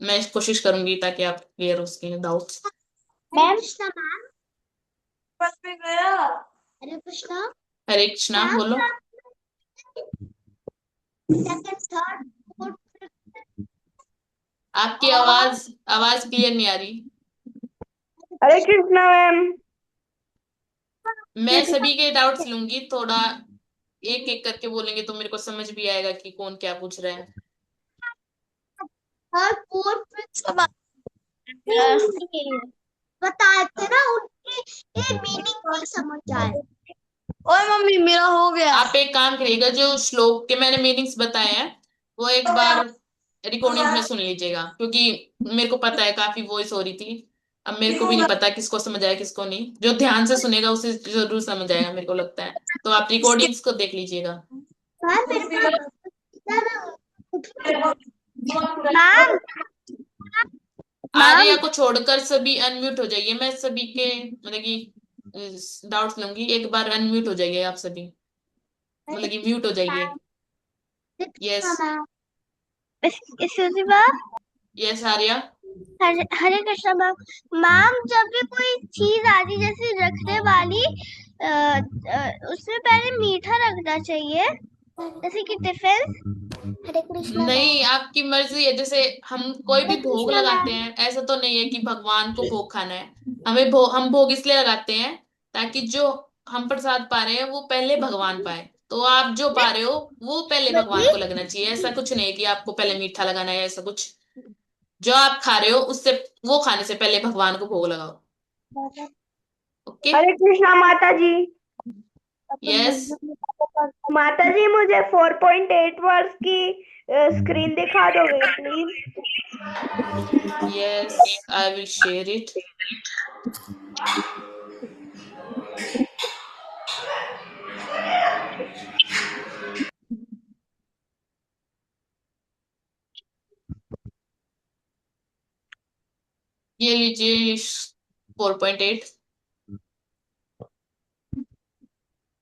मैं कोशिश करूंगी ताकि आप क्लियर हो सके doubts. Ma'am Krishna ma'am. Hare Krishna Hare Krishna, ma'am. बोलो। सेकंड थर्ड फोर्थ आपकी आवाज आवाज क्लियर नहीं आ रही। हरे कृष्णा मैम। मैं सभी के डाउट्स लूंगी, थोड़ा एक एक करके बोलेंगे तो मेरे को समझ भी आएगा कि कौन क्या पूछ रहा है। और फोर्थ फिफ्थ के बाद बताए थे ना, उनके ये मीनिंग नहीं समझ आए। ओए मम्मी मेरा हो गया। आप एक काम करिएगा, जो श्लोक के मैंने मीनिंग्स बताए हैं वो एक बार रिकॉर्डिंग में सुन लीजिएगा, क्योंकि मेरे को पता है काफी वॉइस हो रही थी। अब मेरे को भी नहीं पता किसको समझ आया किसको नहीं। जो ध्यान से सुनेगा उसे जरूर समझ आएगा, मेरे को लगता है। तो आप रिकॉर्डिंग्स को देख लीजिएगा। मैम मेरे मैम आर्या मैम को छोड़कर सभी अनम्यूट हो जाइए। मैं सभी के मतलब कि डाउट्स लूंगी। एक बार अनम्यूट हो जाइए आप सभी, मतलब कि म्यूट हो जाइए। Yes. Yes Arya. Hare Hare Krishna ma'am. Ma'am जब भी कोई चीज आती जैसे रखने वाली उसमें पहले मीठा रखना चाहिए, जैसे कि टिफिन। हरे कृष्णा नहीं, आपकी मर्जी है। जैसे हम कोई हरे भी भोग कृष्णा लगाते मैम। हैं, ऐसा तो नहीं है कि भगवान को भोग खाना है। हम भोग इसलिए लगाते हैं ताकि जो हम प्रसाद पा रहे हैं वो पहले भगवान पाए। तो आप जो पा रहे हो वो पहले भगवान को लगना चाहिए। ऐसा कुछ नहीं है कि आपको पहले मीठा लगाना है, ऐसा कुछ। जो आप खा रहे हो उससे, वो खाने से पहले भगवान को भोग लगाओ। ओके। हरे कृष्णा माता जी। यस। माता जी मुझे 4.8 वर्ष की स्क्रीन दिखा दोगे please? Yes, I will share it. ये लीजिए 4.8।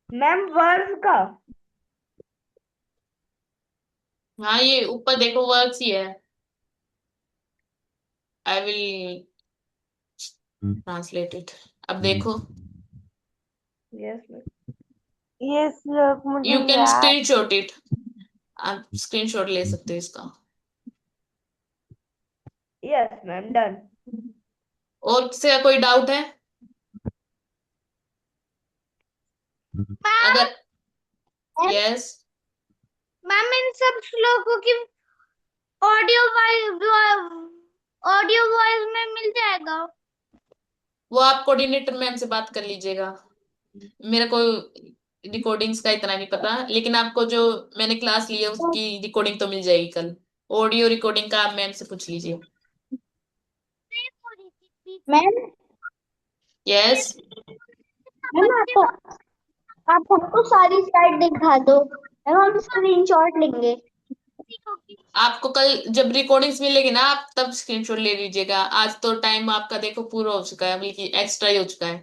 मैम वर्ष का? हाँ, ये ऊपर देखो वर्क्स ही है। I will translate it. अब देखो, यस मैम। यस लोग मुझे यू कैन याद। Screenshot it. आप स्क्रीनशॉट ले सकते हो इसका। Yes ma'am, done. और किसी का कोई डाउट है? अगर यस, मैम इन सब श्लोकों की ऑडियो वॉइस में मिल जाएगा? वो आप कोऑर्डिनेटर मैम से बात कर लीजिएगा। मेरा कोई रिकॉर्डिंग्स का इतना नहीं पता, लेकिन आपको जो मैंने क्लास ली है उसकी रिकॉर्डिंग तो मिल जाएगी कल। ऑडियो रिकॉर्डिंग का आप मैम से पूछ लीजिए। Ma'am yes. मैम आप हमको सारी स्लाइड दिखा दो, मैम हम स्क्रीनशॉट लेंगे। आपको कल जब रिकॉर्डिंग्स मिलेगी ना, आप तब स्क्रीनशॉट ले लीजिएगा। आज तो टाइम आपका देखो पूरा हो चुका है, बल्कि एक्स्ट्रा ही हो चुका है।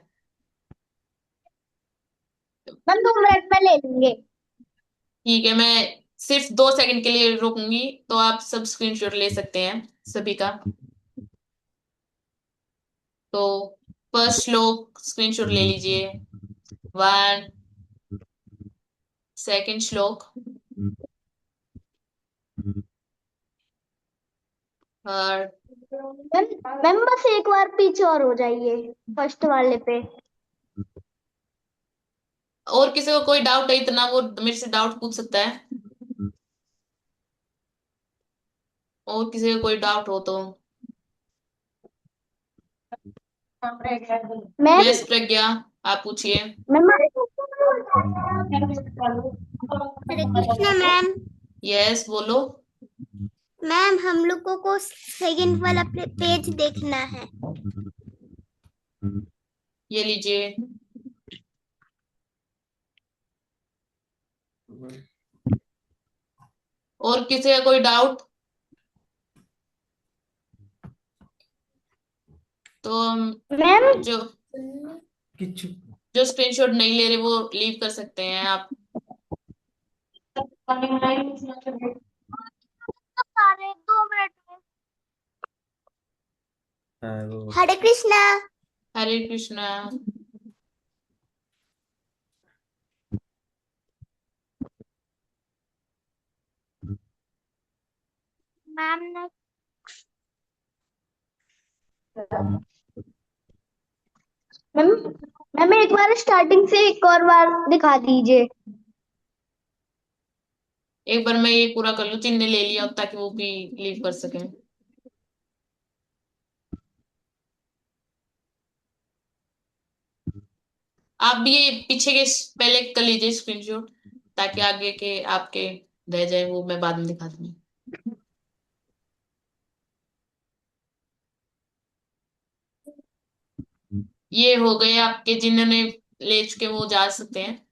मैम 2 मिनट में ले लेंगे। ठीक है, मैं सिर्फ 2 सेकंड के लिए रोकूंगी, तो आप सब स्क्रीनशॉट ले सकते हैं सभी का। तो फर्स्ट श्लोक स्क्रीनशॉट ले लीजिए। 1। सेकंड श्लोक। थर्ड। मैम मैम बस एक बार पीछे और हो जाइए फर्स्ट वाले पे। और किसी को कोई डाउट है इतना, वो मेरे से डाउट पूछ सकता है। और किसी को कोई डाउट हो तो। मैम यस प्रज्ञा, आप पूछिए। Ma'am Hare Krishna ma'am. Yes बोलो। मैम हम लोगों को सेकंड वाला पेज देखना है। ये लीजिए। और किसी का कोई डाउट तो मैम जो जो स्क्रीनशॉट नहीं ले रहे वो लीव कर सकते हैं आप। सारे 2 मिनट में। वो हरे कृष्णा। हरे कृष्णा। मैम ने मैम मैम एक बार स्टार्टिंग से एक और बार दिखा दीजिए। एक बार मैं ये पूरा कर लूं, चिन्ह ले लिया ताकि वो भी लीव कर सकें। आप भी ये पीछे के पहले कर लीजिए स्क्रीनशॉट, ताकि आगे के आपके रह जाए, वो मैं बाद में दिखा दूंगी। ये हो गए आपके, जिन्होंने ले चुके वो जा सकते हैं।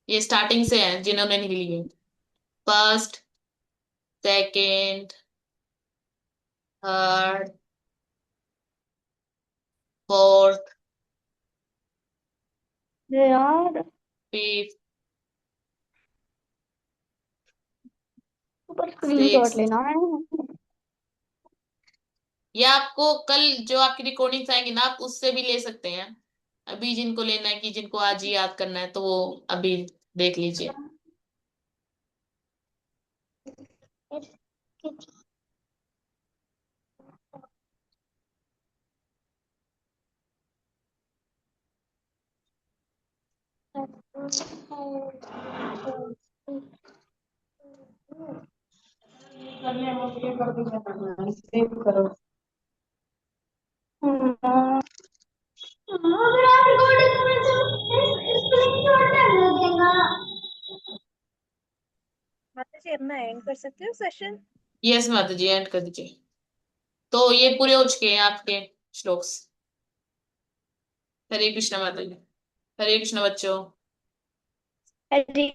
ये स्टार्टिंग से है जिन्होंने नहीं लिए। फर्स्ट, सेकंड, थर्ड, फोर्थ, यार फिफ्थ, ऊपर स्क्रीनशॉट सिक्स्थ। लेना है। या आपको कल जो आपकी रिकॉर्डिंग्स आएंगी ना, आप उससे भी ले सकते हैं। अभी जिनको लेना है, कि जिनको आज ही याद करना है, तो वो अभी देख लीजिए। अगर आप रिकॉर्डिंग में स्पेलिंग तो टाइम लगेगा। माता जी अपना एंड कर सकते हो सेशन? यस माता जी, एंड कर दीजिए। तो ये पूरे हो चुके हैं आपके श्लोक्स। हरे कृष्णा माता जी। हरे कृष्णा बच्चों। हरे